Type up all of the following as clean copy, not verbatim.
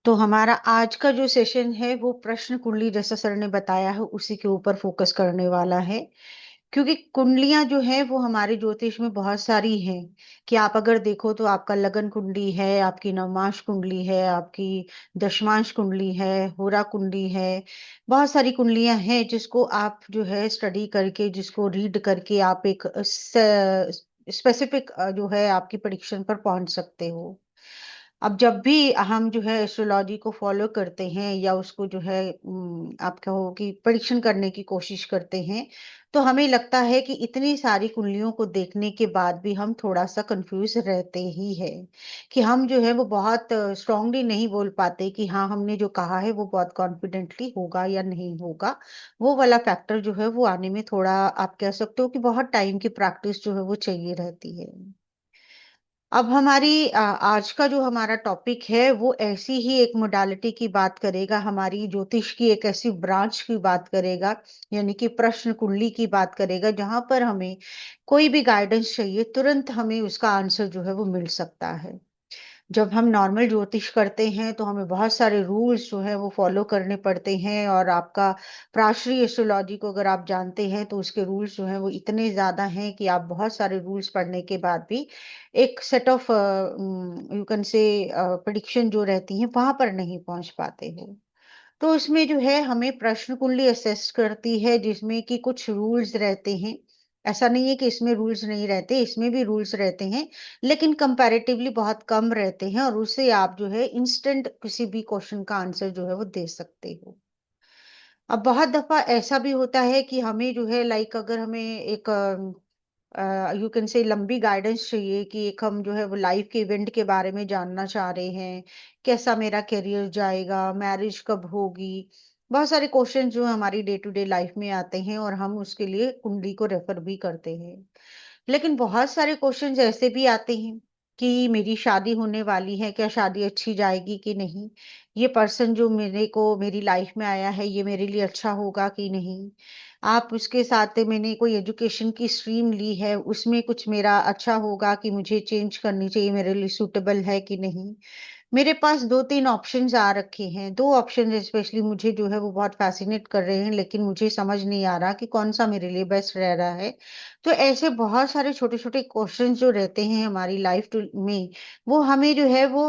तो हमारा आज का जो सेशन है वो प्रश्न कुंडली जैसा सर ने बताया है उसी के ऊपर फोकस करने वाला है। क्योंकि कुंडलियां जो है वो हमारे ज्योतिष में बहुत सारी हैं कि आप अगर देखो तो आपका लगन कुंडली है, आपकी नवमांश कुंडली है, आपकी दशमांश कुंडली है, होरा कुंडली है। बहुत सारी कुंडलियां हैं जिसको आप जो है स्टडी करके, जिसको रीड करके आप एक स्पेसिफिक जो है आपकी प्रेडिक्शन पर पहुंच सकते हो। अब जब भी हम जो है एस्ट्रोलॉजी को फॉलो करते हैं या उसको जो है आप कहो कि परीक्षण करने की कोशिश करते हैं, तो हमें लगता है कि इतनी सारी कुंडलियों को देखने के बाद भी हम थोड़ा सा कंफ्यूज रहते ही है कि हम जो है वो बहुत स्ट्रांगली नहीं बोल पाते कि हाँ, हमने जो कहा है वो बहुत कॉन्फिडेंटली होगा या नहीं होगा। वो वाला फैक्टर जो है वो आने में थोड़ा, आप कह सकते हो कि बहुत टाइम की प्रैक्टिस जो है वो चाहिए रहती है। अब हमारी आज का जो हमारा टॉपिक है वो ऐसी ही एक मोडालिटी की बात करेगा, हमारी ज्योतिष की एक ऐसी ब्रांच की बात करेगा, यानी कि प्रश्न कुंडली की बात करेगा, जहां पर हमें कोई भी गाइडेंस चाहिए तुरंत हमें उसका आंसर जो है वो मिल सकता है। जब हम नॉर्मल ज्योतिष करते हैं तो हमें बहुत सारे रूल्स जो है वो फॉलो करने पड़ते हैं, और आपका प्राश्री एस्ट्रोलॉजी को अगर आप जानते हैं तो उसके रूल्स जो हैं वो इतने ज्यादा हैं कि आप बहुत सारे रूल्स पढ़ने के बाद भी एक सेट ऑफ यू कैन से प्रिडिक्शन जो रहती है वहां पर नहीं पहुंच पाते हो। तो इसमें जो है हमें प्रश्न कुंडली असेस करती है जिसमें कि कुछ रूल्स रहते हैं। ऐसा नहीं है कि इसमें रूल्स नहीं रहते, इसमें भी रूल्स रहते हैं, लेकिन कंपैरेटिवली बहुत कम रहते हैं, और उससे आप जो है इंस्टेंट किसी भी क्वेश्चन का आंसर जो है वो दे सकते हो। अब बहुत दफा ऐसा भी होता है कि हमें जो है लाइक अगर हमें एक यू कैन से लंबी गाइडेंस चाहिए कि एक हम जो है वो लाइफ के इवेंट के बारे में जानना चाह रहे हैं, कैसा मेरा करियर जाएगा, मैरिज कब होगी। बहुत सारे क्वेश्चन जो हमारी डे टू डे लाइफ में आते हैं और हम उसके लिए कुंडली को रेफर भी करते हैं। लेकिन बहुत सारे क्वेश्चंस ऐसे भी आते हैं कि मेरी शादी होने वाली है, क्या शादी अच्छी जाएगी कि नहीं, ये पर्सन जो मेरे को मेरी लाइफ में आया है ये मेरे लिए अच्छा होगा कि नहीं। आप उसके साथ मैंने कोई एजुकेशन की स्ट्रीम ली है, उसमें कुछ मेरा अच्छा होगा कि मुझे चेंज करनी चाहिए, मेरे लिए सूटेबल है कि नहीं। मेरे पास 2-3 ऑप्शंस आ रखे हैं। 2 ऑप्शंस स्पेशली मुझे जो है वो बहुत फ़ैसिनेट कर रहे हैं, लेकिन मुझे समझ नहीं आ रहा कि कौन-सा मेरे लिए बेस्ट रह रहा है। तो ऐसे बहुत सारे छोटे-छोटे क्वेश्चंस जो रहते हैं हमारी लाइफ़ टू में, वो हमें जो है वो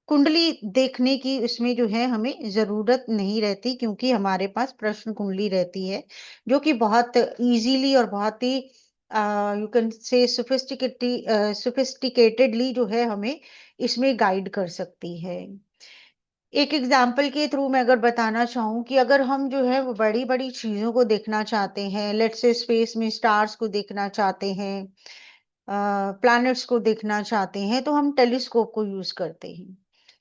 कुंडली देखने की उसमें जो है हमें ज़रूरत नहीं रहती, क्योंकि हमारे पास प्रश्न कुंडली रहती है, जो कि बहुत ईज़िली और बहुत ही यू कैन से सोफिस्टिकेटेडली जो है हमें इसमें गाइड कर सकती है। एक एग्जाम्पल के थ्रू मैं अगर बताना चाहूँ कि अगर हम जो है वो बड़ी-बड़ी चीज़ों को देखना चाहते हैं, लेट्स से स्पेस में स्टार्स को देखना चाहते हैं, प्लैनेट्स को देखना चाहते हैं, तो हम टेलीस्कोप को यूज़ करते हैं।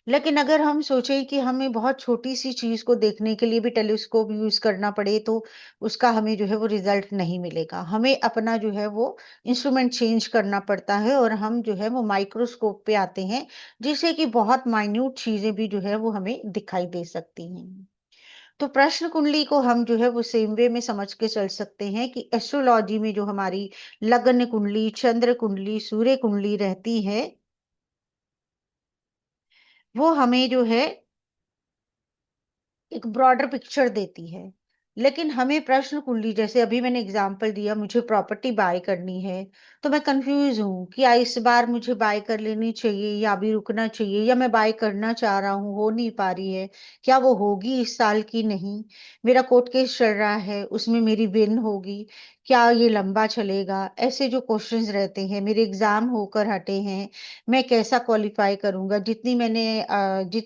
लेकिन अगर हम सोचें कि हमें बहुत छोटी-सी चीज़ को देखने के लिए भी टेलीस्कोप यूज़ करना पड़े, तो उसका हमें जो है वो रिज़ल्ट नहीं मिलेगा। हमें अपना जो है वो इंस्ट्रूमेंट चेंज करना पड़ता है, और हम जो है वो माइक्रोस्कोप पे आते हैं, जिससे कि बहुत माइन्यूट चीज़ें भी जो है वो हमें दिखाई दे सकती हैं। तो प्रश्न कुंडली को हम जो है वो सेम वे में समझ के चल सकते हैं कि एस्ट्रोलॉजी में जो हमारी लग्न कुंडली, चंद्र कुंडली, सूर्य कुंडली रहती है, वो हमें जो है एक ब्रॉडर पिक्चर देती है। लेकिन हमें प्रश्न कुंडली, जैसे अभी मैंने एग्जांपल दिया, मुझे प्रॉपर्टी बाय करनी है, तो मैं कंफ्यूज हूँ कि इस बार मुझे बाय कर लेनी चाहिए या अभी रुकना चाहिए, या मैं बाय करना चाह रहा हूँ, हो नहीं पा रही है, क्या वो होगी इस साल की नहीं। मेरा कोर्ट केस चल रहा है, उसमें मेरी विन होगी, क्या ये लंबा चलेगा। ऐसे जो क्वेश्चंस रहते हैं, मेरे एग्जाम होकर हटे हैं, मैं कैसा क्वालिफाई करूँगा? जितनी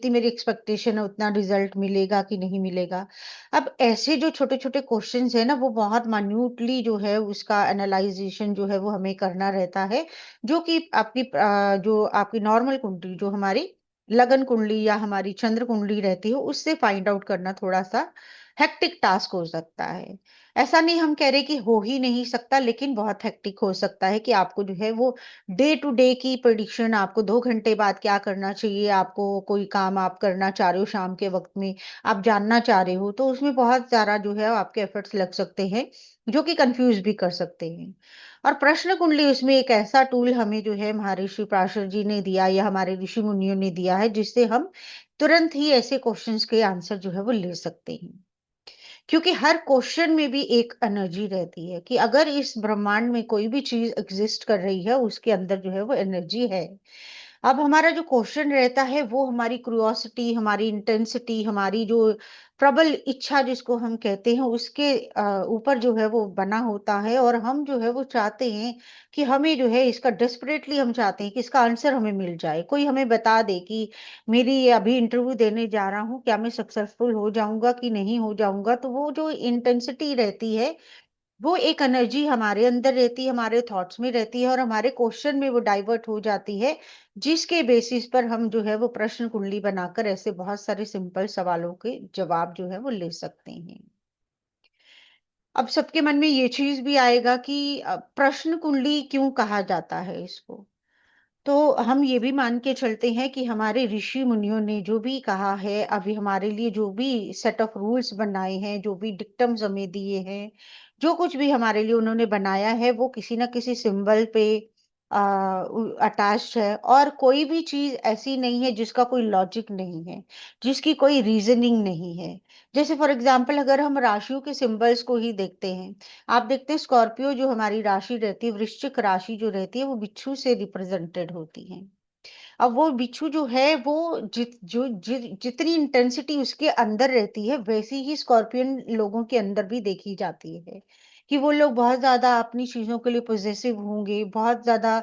मेरी एक्सपेक्टेशन है उतना रिज़ल्ट मिलेगा कि नहीं मिलेगा? अब ऐसे जो छोटे-छोटे क्वेश्चन्स हैं ना, वो बहुत माइन्यूटली जो है उसका एनालाइज़ेशन जो है वो हमें करना रहता है, जो कि जो आपकी नॉर्मल कुंडली, जो हमारी लगन कुंडली या हमारी चंद्र कुंडली रहती है, उससे फाइंड आउट करना थोड़ा-सा हेक्टिक टास्क हो सकता है। ऐसा नहीं हम कह रहे कि हो ही नहीं सकता, लेकिन बहुत हेक्टिक हो सकता है कि आपको जो है वो डे टू डे की प्रिडिक्शन, आपको 2 घंटे बाद क्या करना चाहिए, आपको कोई काम आप करना चाह रहे हो शाम के वक्त में, आप जानना चाह रहे हो, तो उसमें बहुत सारा जो है आपके एफर्ट्स लग सकते हैं, जो कि कंफ्यूज भी कर सकते हैं। और प्रश्न कुंडली उसमें एक ऐसा टूल हमें जो है महर्षि पराशर जी ने दिया या हमारे ऋषि मुनियों ने दिया है, जिससे हम तुरंत ही ऐसे क्वेश्चंस के आंसर जो है वो ले सकते हैं। क्योंकि हर क्वेश्चन में भी एक एनर्जी रहती है कि अगर इस ब्रह्मांड में कोई भी चीज एग्जिस्ट कर रही है, उसके अंदर जो है वो एनर्जी है। अब हमारा जो क्वेश्चन रहता है वो हमारी क्यूरियोसिटी, हमारी इंटेंसिटी, हमारी जो प्रबल इच्छा जिसको हम कहते हैं, उसके ऊपर जो है वो बना होता है, और हम जो है वो चाहते हैं कि हमें जो है इसका डेस्परेटली हम चाहते हैं कि इसका आंसर हमें मिल जाए, कोई हमें बता दे कि मेरी ये अभी इंटरव्यू देने जा रहा हूँ, क्या मैं सक्सेसफुल हो जाऊंगा कि नहीं हो जाऊंगा। तो वो जो इंटेंसिटी रहती है, वो एक एनर्जी हमारे अंदर रहती है, हमारे थॉट्स में रहती है, और हमारे क्वेश्चन में वो डाइवर्ट हो जाती है, जिसके बेसिस पर हम जो है वो प्रश्न कुंडली बनाकर ऐसे बहुत सारे सिंपल सवालों के जवाब जो है वो ले सकते हैं। अब सबके मन में ये चीज भी आएगा कि प्रश्न कुंडली क्यों कहा जाता है इसको। तो हम ये भी मान के चलते हैं कि हमारे ऋषि मुनियों ने जो भी कहा है, अभी हमारे लिए जो भी सेट ऑफ रूल्स बनाए हैं, जो भी डिक्टम्स हमें दिए हैं, जो कुछ भी हमारे लिए उन्होंने बनाया है, वो किसी ना किसी सिंबल पे अटैच्ड है, और कोई भी चीज ऐसी नहीं है जिसका कोई लॉजिक नहीं है, जिसकी कोई रीजनिंग नहीं है। जैसे फॉर एग्जाम्पल अगर हम राशियों के सिंबल्स को ही देखते हैं, आप देखते हैं स्कॉर्पियो जो हमारी राशि रहती है, वृश्चिक राशि जो रहती है, वो बिच्छू से रिप्रेजेंटेड होती है। अब वो बिच्छू जो है वो जितनी इंटेंसिटी उसके अंदर रहती है, वैसी ही स्कॉर्पियन लोगों के अंदर भी देखी जाती है, कि वो लोग बहुत ज्यादा अपनी चीजों के लिए पॉजिटिव होंगे, बहुत ज्यादा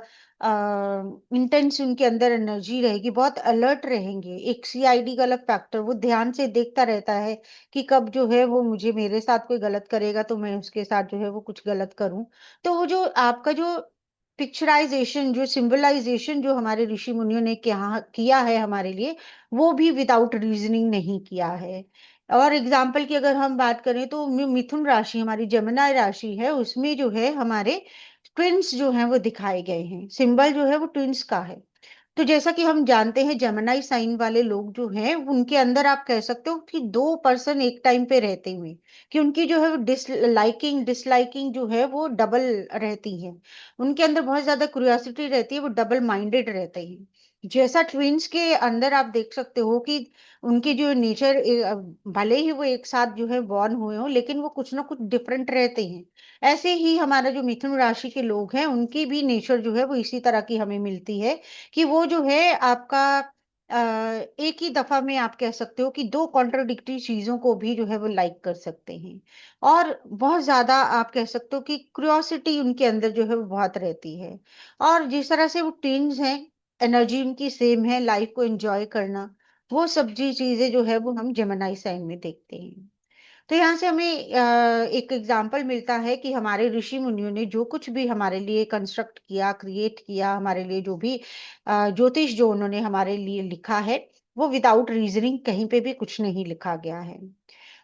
इंटेंस उनके अंदर एनर्जी रहेगी, बहुत अलर्ट रहेंगे। एक सीआईडी का अलग फैक्टर, वो ध्यान से देखता रहता है कि कब जो है वो मुझे मेरे साथ कोई गलत करेगा तो मैं उसके साथ जो है वो कुछ गलत करूं। तो वो जो आपका जो पिक्चराइजेशन, जो सिंबलाइजेशन जो हमारे ऋषि मुनियों ने क्या किया है हमारे लिए, वो भी विदाउट रीजनिंग नहीं किया है। और एग्जाम्पल की अगर हम बात करें तो मिथुन राशि, हमारी जमुना राशि है, उसमें जो है हमारे ट्विन्स जो हैं वो दिखाए गए हैं, सिंबल जो है वो ट्विन्स का है। तो जैसा कि हम जानते हैं जेमिनी साइन वाले लोग जो हैं, उनके अंदर आप कह सकते हो कि 2 पर्सन एक टाइम पे रहते हुए, कि उनकी जो है वो डिसलाइकिंग डिसलाइकिंग जो है वो डबल रहती है। उनके अंदर बहुत ज्यादा क्यूरियोसिटी रहती है, वो डबल माइंडेड रहते हैं। जैसा ट्विन्स के अंदर आप देख सकते हो कि उनकी जो नेचर, भले ही वो एक साथ जो है बॉर्न हुए हो, लेकिन वो कुछ ना कुछ डिफरेंट रहते हैं। ऐसे ही हमारा जो मिथुन राशि के लोग हैं, उनकी भी नेचर जो है वो इसी तरह की हमें मिलती है, कि वो जो है आपका एक ही दफा में आप कह सकते हो कि 2 कॉन्ट्रोडिक्टरी चीजों को भी जो है वो लाइक कर सकते हैं। और बहुत ज्यादा आप कह सकते हो कि क्यूरियोसिटी उनके अंदर जो है वो बहुत रहती है। और जिस तरह से वो टीन्स हैं, एनर्जी उनकी सेम है, लाइफ को एंजॉय करना, वो सब जी चीजें जो है वो हम जेमिनी साइन में देखते हैं। तो यहाँ से हमें एक एग्जाम्पल मिलता है कि हमारे ऋषि मुनियों ने जो कुछ भी हमारे लिए कंस्ट्रक्ट किया, क्रिएट किया, हमारे लिए जो भी ज्योतिष जो उन्होंने हमारे लिए लिखा है, वो विदाउट रीजनिंग कहीं पे भी कुछ नहीं लिखा गया है।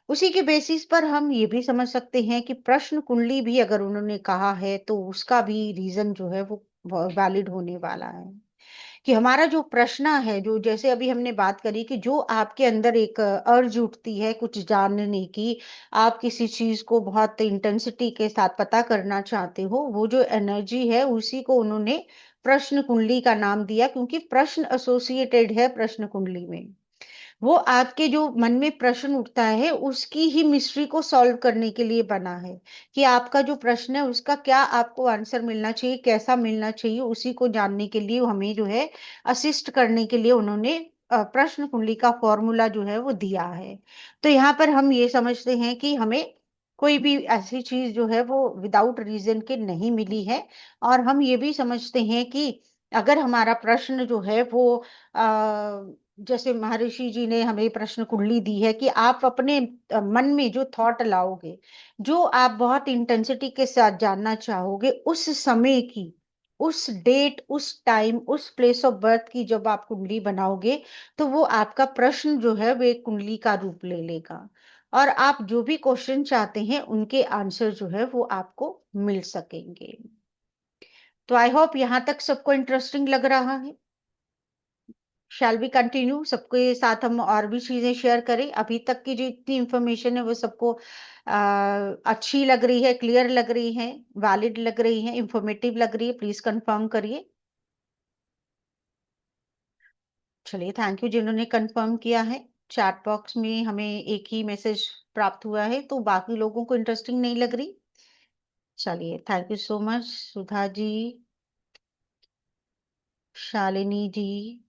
उसी के बेसिस पर हम ये भी समझ सकते हैं कि प्रश्न कुंडली भी अगर उन्होंने कहा है, तो उसका भी रीजन जो है वो वैलिड होने वाला है। कि हमारा जो प्रश्न है, जो जैसे अभी हमने बात करी कि जो आपके अंदर एक अर्ज उठती है कुछ जानने की, आप किसी चीज को बहुत इंटेंसिटी के साथ पता करना चाहते हो, वो जो एनर्जी है उसी को उन्होंने प्रश्न कुंडली का नाम दिया, क्योंकि प्रश्न एसोसिएटेड है प्रश्न कुंडली में। वो आपके जो मन में प्रश्न उठता है उसकी ही मिस्ट्री को सॉल्व करने के लिए बना है, कि आपका जो प्रश्न है उसका क्या आपको आंसर मिलना चाहिए, कैसा मिलना चाहिए, उसी को जानने के लिए हमें जो है असिस्ट करने के लिए उन्होंने प्रश्न कुंडली का फॉर्मूला जो है वो दिया है। तो यहाँ पर हम ये समझते हैं कि हमें कोई भी ऐसी चीज जो है वो विदाउट रीजन के नहीं मिली है। और हम ये भी समझते हैं कि अगर हमारा प्रश्न जो है वो जैसे महर्षि जी ने हमें प्रश्न कुंडली दी है कि आप अपने मन में जो थॉट लाओगे, जो आप बहुत इंटेंसिटी के साथ जानना चाहोगे, उस समय की, उस डेट, उस टाइम, उस प्लेस ऑफ बर्थ की जब आप कुंडली बनाओगे, तो वो आपका प्रश्न जो है वो एक कुंडली का रूप ले लेगा। और आप जो भी क्वेश्चन चाहते हैं उनके आंसर जो है वो आपको मिल सकेंगे। तो आई होप यहाँ तक सबको इंटरेस्टिंग लग रहा है। Shall we continue? सबके साथ हम और भी चीजें शेयर करें। अभी तक की जो इतनी इंफॉर्मेशन है वो सबको अच्छी लग रही है, क्लियर लग रही है, वैलिड लग रही है, इंफॉर्मेटिव लग रही है? प्लीज कंफर्म करिए। चलिए, थैंक यू जिन्होंने कंफर्म किया है। चैट बॉक्स में हमें एक ही मैसेज प्राप्त हुआ है, तो बाकी लोगों को इंटरेस्टिंग नहीं लग रही। चलिए, thank you so much Sudha ji, Shalini ji,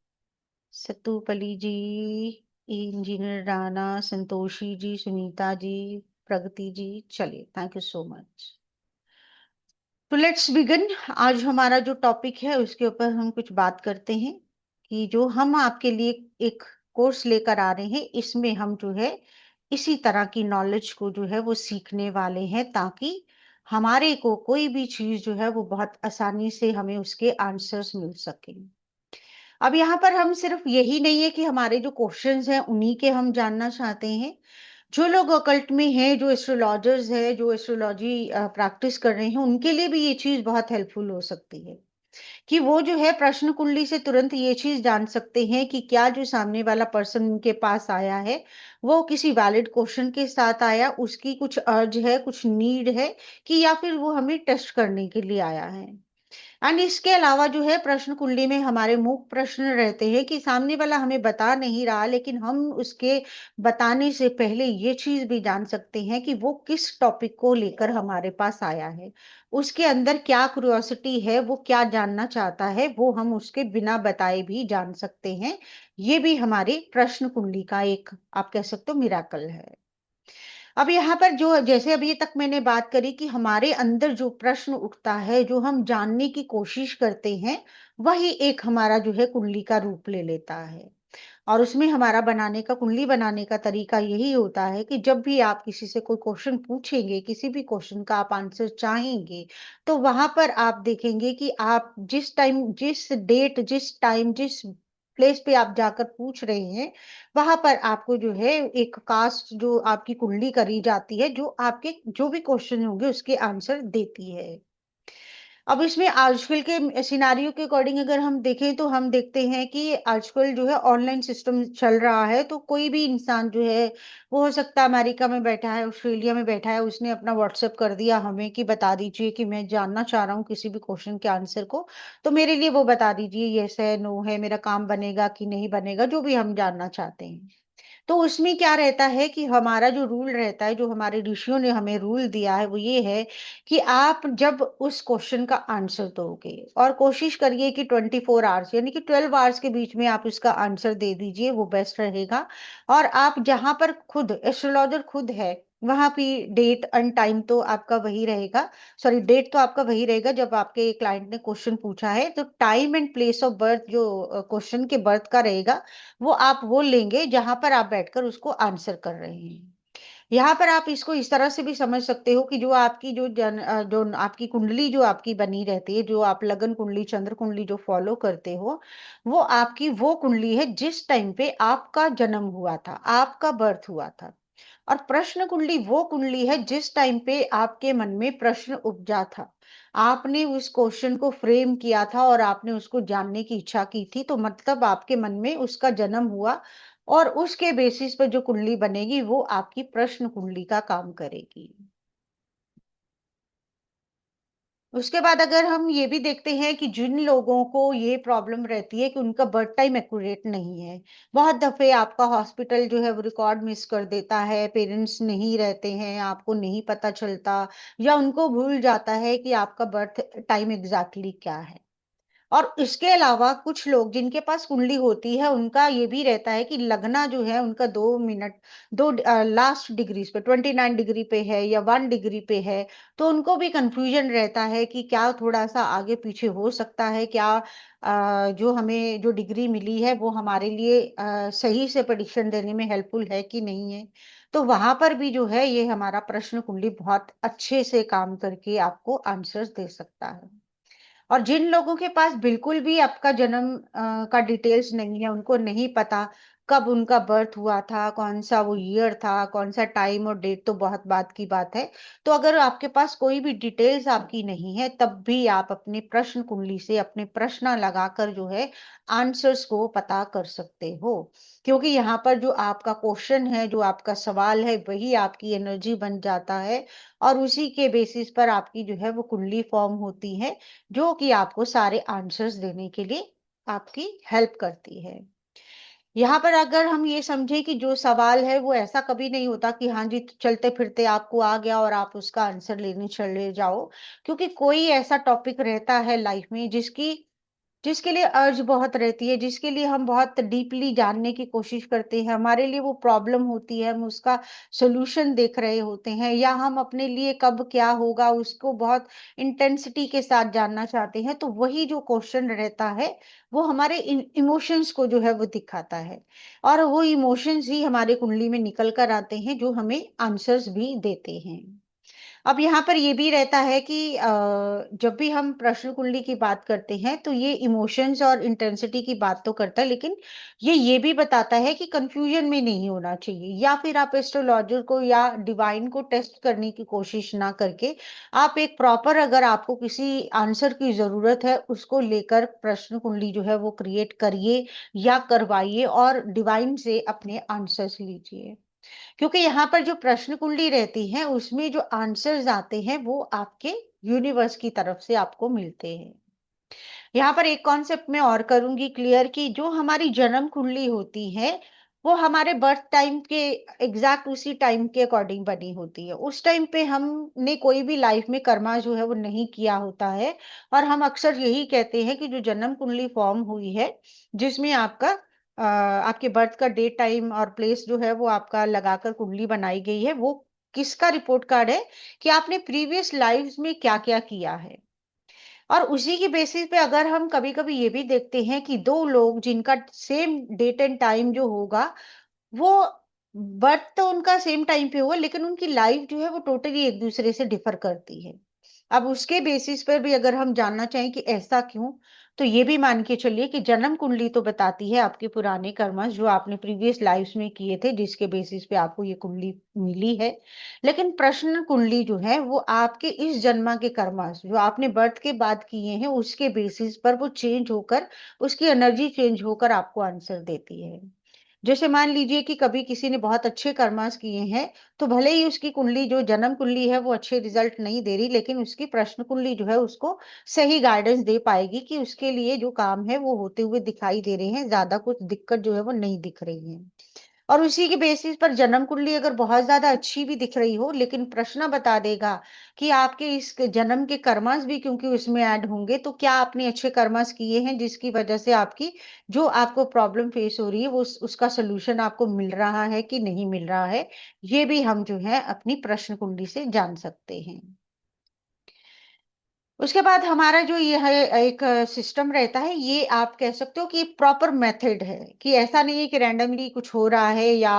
Satupali ji, engineer Rana, Santoshi ji, Sunita ji, Pragati ji. चलिए, थैंक यू सो मच। तो लेट्स बिगिन। आज हमारा जो टॉपिक है उसके ऊपर हम कुछ बात करते हैं कि जो हम आपके लिए एक कोर्स लेकर आ रहे हैं, इसमें हम जो है इसी तरह की नॉलेज को जो है वो सीखने वाले हैं, ताकि हमारे को कोई भी चीज जो है वो बहुत आसानी से हमें उसके आंसर्स मिल सके। अब यहाँ पर हम सिर्फ यही नहीं है कि हमारे जो क्वेश्चंस हैं उन्हीं के हम जानना चाहते हैं। जो लोग अकल्ट में हैं, जो एस्ट्रोलॉजर्स है, जो एस्ट्रोलॉजी प्रैक्टिस कर रहे हैं, उनके लिए भी ये चीज बहुत हेल्पफुल हो सकती है कि वो जो है प्रश्न कुंडली से तुरंत ये चीज जान सकते हैं कि क्या जो सामने वाला पर्सन उनके पास आया है वो किसी वैलिड क्वेश्चन के साथ आया, उसकी कुछ अर्ज है, कुछ नीड है, कि या फिर वो हमें टेस्ट करने के लिए आया है। एंड इसके अलावा जो है प्रश्न कुंडली में हमारे मुख्य प्रश्न रहते हैं कि सामने वाला हमें बता नहीं रहा, लेकिन हम उसके बताने से पहले ये चीज भी जान सकते हैं कि वो किस टॉपिक को लेकर हमारे पास आया है, उसके अंदर क्या क्यूरियोसिटी है, वो क्या जानना चाहता है, वो हम उसके बिना बताए भी जान सकते हैं। ये भी हमारे प्रश्न कुंडली का एक, आप कह सकते हो, मिराकल है। अब यहाँ पर जो जैसे अभी तक मैंने बात करी कि हमारे अंदर जो प्रश्न उठता है, जो हम जानने की कोशिश करते हैं, वही एक हमारा जो है कुंडली का रूप ले लेता है। और उसमें हमारा बनाने का, कुंडली बनाने का तरीका यही होता है कि जब भी आप किसी से कोई क्वेश्चन पूछेंगे, किसी भी क्वेश्चन का आप आंसर चाहेंगे, तो वहां पर आप देखेंगे कि आप जिस टाइम, जिस डेट, जिस टाइम, जिस प्लेस पे आप जाकर पूछ रहे हैं, वहां पर आपको जो है एक कास्ट जो आपकी कुंडली करी जाती है, जो आपके जो भी क्वेश्चन होंगे उसके आंसर देती है। अब इसमें आजकल के सिनारियो के अकॉर्डिंग अगर हम देखें, तो हम देखते हैं कि आजकल जो है ऑनलाइन सिस्टम चल रहा है, तो कोई भी इंसान जो है, वो हो सकता है अमेरिका में बैठा है, ऑस्ट्रेलिया में बैठा है, उसने अपना व्हाट्सएप कर दिया हमें कि बता दीजिए कि मैं जानना चाह रहा हूँ किसी भी क्वेश्चन के आंसर को, तो मेरे लिए वो बता दीजिए, यस है, नो है, मेरा काम बनेगा कि नहीं बनेगा, जो भी हम जानना चाहते हैं। तो उसमें क्या रहता है कि हमारा जो रूल रहता है, जो हमारे ऋषियों ने हमें रूल दिया है, वो ये है कि आप जब उस क्वेश्चन का आंसर दोगे, और कोशिश करिए कि 24 आवर्स यानी कि 12 आवर्स के बीच में आप उसका आंसर दे दीजिए, वो बेस्ट रहेगा। और आप जहां पर खुद एस्ट्रोलॉजर खुद है, वहां भी डेट एंड टाइम तो आपका वही रहेगा, सॉरी, डेट तो आपका वही रहेगा जब आपके क्लाइंट ने क्वेश्चन पूछा है, तो time and place of birth जो क्वेश्चन के बर्थ का रहेगा, वो आप वो लेंगे जहां पर आप बैठकर उसको आंसर कर रहे हैं। यहाँ पर आप इसको इस तरह से भी समझ सकते हो कि जो आपकी जो आपकी कुंडली जो आपकी बनी रहती है, जो आप लगन कुंडली, चंद्र कुंडली जो फॉलो करते हो, वो आपकी वो कुंडली है जिस टाइम पे आपका जन्म हुआ था, आपका बर्थ हुआ था। और प्रश्न कुंडली वो कुंडली है जिस टाइम पे आपके मन में प्रश्न उपजा था, आपने उस क्वेश्चन को फ्रेम किया था और आपने उसको जानने की इच्छा की थी, तो मतलब आपके मन में उसका जन्म हुआ, और उसके बेसिस पर जो कुंडली बनेगी वो आपकी प्रश्न कुंडली का काम करेगी। उसके बाद अगर हम ये भी देखते हैं कि जिन लोगों को ये प्रॉब्लम रहती है कि उनका बर्थ टाइम एक्यूरेट नहीं है, बहुत दफे आपका हॉस्पिटल जो है वो रिकॉर्ड मिस कर देता है, पेरेंट्स नहीं रहते हैं, आपको नहीं पता चलता, या उनको भूल जाता है कि आपका बर्थ टाइम एग्जैक्टली क्या है। और इसके अलावा कुछ लोग जिनके पास कुंडली होती है, उनका ये भी रहता है कि लगना जो है उनका 2 मिनट, दो लास्ट डिग्रीज पे, 29 डिग्री पे है या 1 डिग्री पे है, तो उनको भी कंफ्यूजन रहता है कि क्या थोड़ा सा आगे पीछे हो सकता है, क्या जो हमें जो डिग्री मिली है वो हमारे लिए सही से प्रेडिक्शन देने में हेल्पफुल है कि नहीं है। तो वहां पर भी जो है ये हमारा प्रश्न कुंडली बहुत अच्छे से काम करके आपको आंसर्स दे सकता है। और जिन लोगों के पास बिल्कुल भी आपका जन्म का डिटेल्स नहीं है, उनको नहीं पता, कब उनका बर्थ हुआ था, कौन सा वो ईयर था, कौन सा टाइम और डेट, तो बहुत बात की बात है। तो अगर आपके पास कोई भी डिटेल्स आपकी नहीं है, तब भी आप अपने प्रश्न कुंडली से अपने प्रश्न लगाकर जो है आंसर्स को पता कर सकते हो। क्योंकि यहाँ पर जो आपका क्वेश्चन है, जो आपका सवाल है, वही आपकी एनर्जी बन जाता है, और उसी के बेसिस पर आपकी जो है वो कुंडली फॉर्म होती है, जो कि आपको सारे आंसर्स देने के लिए आपकी हेल्प करती है। यहाँ पर अगर हम ये समझे कि जो सवाल है वो ऐसा कभी नहीं होता कि हाँ जी चलते फिरते आपको आ गया और आप उसका आंसर लेने चले जाओ, क्योंकि कोई ऐसा टॉपिक रहता है लाइफ में जिसके लिए अर्ज बहुत रहती है, जिसके लिए हम बहुत डीपली जानने की कोशिश करते हैं, हमारे लिए वो प्रॉब्लम होती है, हम उसका सोल्यूशन देख रहे होते हैं, या हम अपने लिए कब क्या होगा उसको बहुत इंटेंसिटी के साथ जानना चाहते हैं, तो वही जो क्वेश्चन रहता है वो हमारे इमोशंस को जो है वो दिखाता है, और वो इमोशंस ही हमारे कुंडली में निकल कर आते हैं, जो हमें आंसर्स भी देते हैं। अब यहाँ पर ये भी रहता है कि जब भी हम प्रश्न कुंडली की बात करते हैं, तो ये इमोशंस और इंटेंसिटी की बात तो करता है, लेकिन ये भी बताता है कि कंफ्यूजन में नहीं होना चाहिए, या फिर आप एस्ट्रोलॉजर को या डिवाइन को टेस्ट करने की कोशिश ना करके आप एक प्रॉपर, अगर आपको किसी आंसर की जरूरत है, उसको लेकर प्रश्न कुंडली जो है वो क्रिएट करिए या करवाइए, और डिवाइन से अपने आंसर्स लीजिए। क्योंकि यहाँ पर जो प्रश्न कुंडली रहती है, उसमें जो आंसर्स आते हैं वो आपके यूनिवर्स की तरफ से आपको मिलते हैं। यहाँ पर एक कॉन्सेप्ट मैं और करूंगी क्लियर, कि जो हमारी जन्म कुंडली होती है वो हमारे बर्थ टाइम के एग्जैक्ट उसी टाइम के अकॉर्डिंग बनी होती है। उस टाइम पे हमने कोई भी लाइफ में कर्मा जो है वो नहीं किया होता है, और हम अक्सर यही कहते हैं कि जो जन्म कुंडली फॉर्म हुई है, जिसमें आपके बर्थ का डेट टाइम और प्लेस जो है वो आपका लगाकर कुंडली बनाई गई है, वो किसका रिपोर्ट कार्ड है कि आपने प्रीवियस लाइफ में क्या क्या किया है। और उसी की बेसिस पे अगर हम कभी कभी ये भी देखते हैं कि दो लोग जिनका सेम डेट एंड टाइम जो होगा, वो बर्थ तो उनका सेम टाइम पे होगा, लेकिन उनकी लाइफ जो है वो टोटली एक दूसरे से डिफर करती है। अब उसके बेसिस पर भी अगर हम जानना चाहें कि ऐसा क्यों, तो ये भी मान के चलिए कि जन्म कुंडली तो बताती है आपके पुराने कर्मस जो आपने प्रीवियस लाइफ्स में किए थे, जिसके बेसिस पे आपको ये कुंडली मिली है। लेकिन प्रश्न कुंडली जो है वो आपके इस जन्मा के कर्मस जो आपने बर्थ के बाद किए हैं, उसके बेसिस पर वो चेंज होकर, उसकी एनर्जी चेंज होकर आपको आंसर देती है। जैसे मान लीजिए कि कभी किसी ने बहुत अच्छे कर्मास किए हैं, तो भले ही उसकी कुंडली जो जन्म कुंडली है वो अच्छे रिजल्ट नहीं दे रही, लेकिन उसकी प्रश्न कुंडली जो है उसको सही गाइडेंस दे पाएगी कि उसके लिए जो काम है वो होते हुए दिखाई दे रहे हैं, ज्यादा कुछ दिक्कत जो है वो नहीं दिख रही है। और उसी के बेसिस पर जन्म कुंडली अगर बहुत ज्यादा अच्छी भी दिख रही हो, लेकिन प्रश्न बता देगा कि आपके इस जन्म के कर्मास भी क्योंकि उसमें ऐड होंगे, तो क्या आपने अच्छे कर्मास किए हैं जिसकी वजह से आपकी जो आपको प्रॉब्लम फेस हो रही है वो उसका सोल्यूशन आपको मिल रहा है कि नहीं मिल रहा है, ये भी हम जो है अपनी प्रश्न कुंडली से जान सकते हैं। उसके बाद हमारा जो ये है एक सिस्टम रहता है, ये आप कह सकते हो कि प्रॉपर मेथड है, कि ऐसा नहीं है कि रैंडमली कुछ हो रहा है या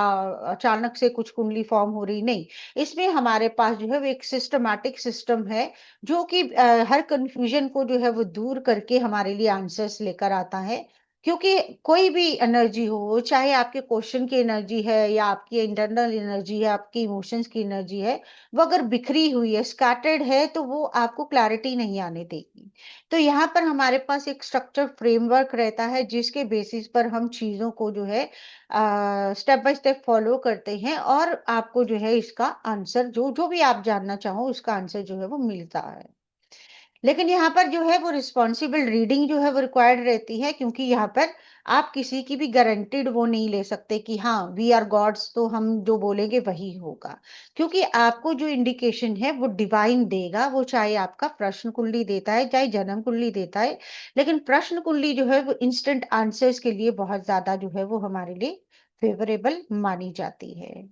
अचानक से कुछ कुंडली फॉर्म हो रही, नहीं। इसमें हमारे पास जो है वो एक सिस्टमैटिक सिस्टम है, जो कि हर कंफ्यूजन को जो है वो दूर करके हमारे लिए आंसर्स लेकर आता है। क्योंकि कोई भी एनर्जी हो, चाहे आपके क्वेश्चन की एनर्जी है या आपकी इंटरनल एनर्जी है, आपकी इमोशंस की एनर्जी है, वो अगर बिखरी हुई है, स्कैटर्ड है, तो वो आपको क्लैरिटी नहीं आने देगी। तो यहाँ पर हमारे पास एक स्ट्रक्चर फ्रेमवर्क रहता है, जिसके बेसिस पर हम चीजों को जो है स्टेप बाय स्टेप फॉलो करते हैं, और आपको जो है इसका आंसर जो जो भी आप जानना चाहो उसका आंसर जो है वो मिलता है। लेकिन यहाँ पर जो है वो रिस्पॉन्सिबल रीडिंग जो है वो रिक्वायर्ड रहती है, क्योंकि यहाँ पर आप किसी की भी गारंटीड वो नहीं ले सकते कि हाँ वी आर गॉड्स, तो हम जो बोलेंगे वही होगा। क्योंकि आपको जो इंडिकेशन है वो डिवाइन देगा, वो चाहे आपका प्रश्न कुंडली देता है चाहे जन्म कुंडली देता है, लेकिन प्रश्न कुंडली जो है वो इंस्टेंट आंसर्स के लिए बहुत ज्यादा जो है वो हमारे लिए फेवरेबल मानी जाती है।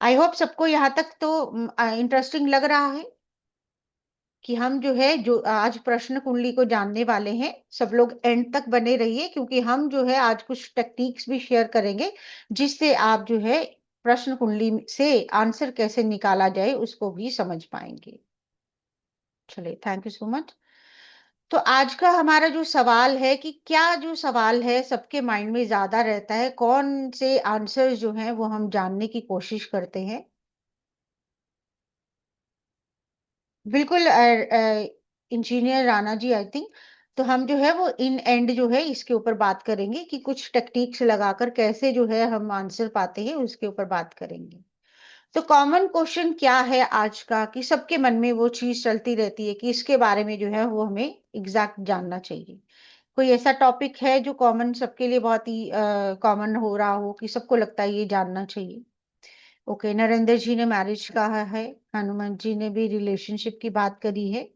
आई होप सबको यहाँ तक तो इंटरेस्टिंग लग रहा है कि हम जो है जो आज प्रश्न कुंडली को जानने वाले हैं। सब लोग एंड तक बने रहिए, क्योंकि हम जो है आज कुछ टेक्निक्स भी शेयर करेंगे, जिससे आप जो है प्रश्न कुंडली से आंसर कैसे निकाला जाए उसको भी समझ पाएंगे। चलिए, थैंक यू सो मच। तो आज का हमारा जो सवाल है कि क्या जो सवाल है सबके माइंड में ज्यादा रहता है, कौन से आंसर जो हैं वो हम जानने की कोशिश करते हैं। बिल्कुल engineer Rana ji, I think तो हम जो है वो इन एंड जो है इसके ऊपर बात करेंगे कि कुछ टेक्निक्स लगाकर कैसे जो है हम आंसर पाते हैं, उसके ऊपर बात करेंगे। तो कॉमन क्वेश्चन क्या है आज का कि सबके मन में वो चीज चलती रहती है कि इसके बारे में जो है वो हमें एग्जैक्ट जानना चाहिए। कोई ऐसा टॉपिक है जो कॉमन सबके लिए बहुत ही कॉमन हो रहा हो कि सबको लगता है ये जानना चाहिए। ओके, नरेंद्र जी ने मैरिज कहा है, हनुमान जी ने भी रिलेशनशिप की बात करी है।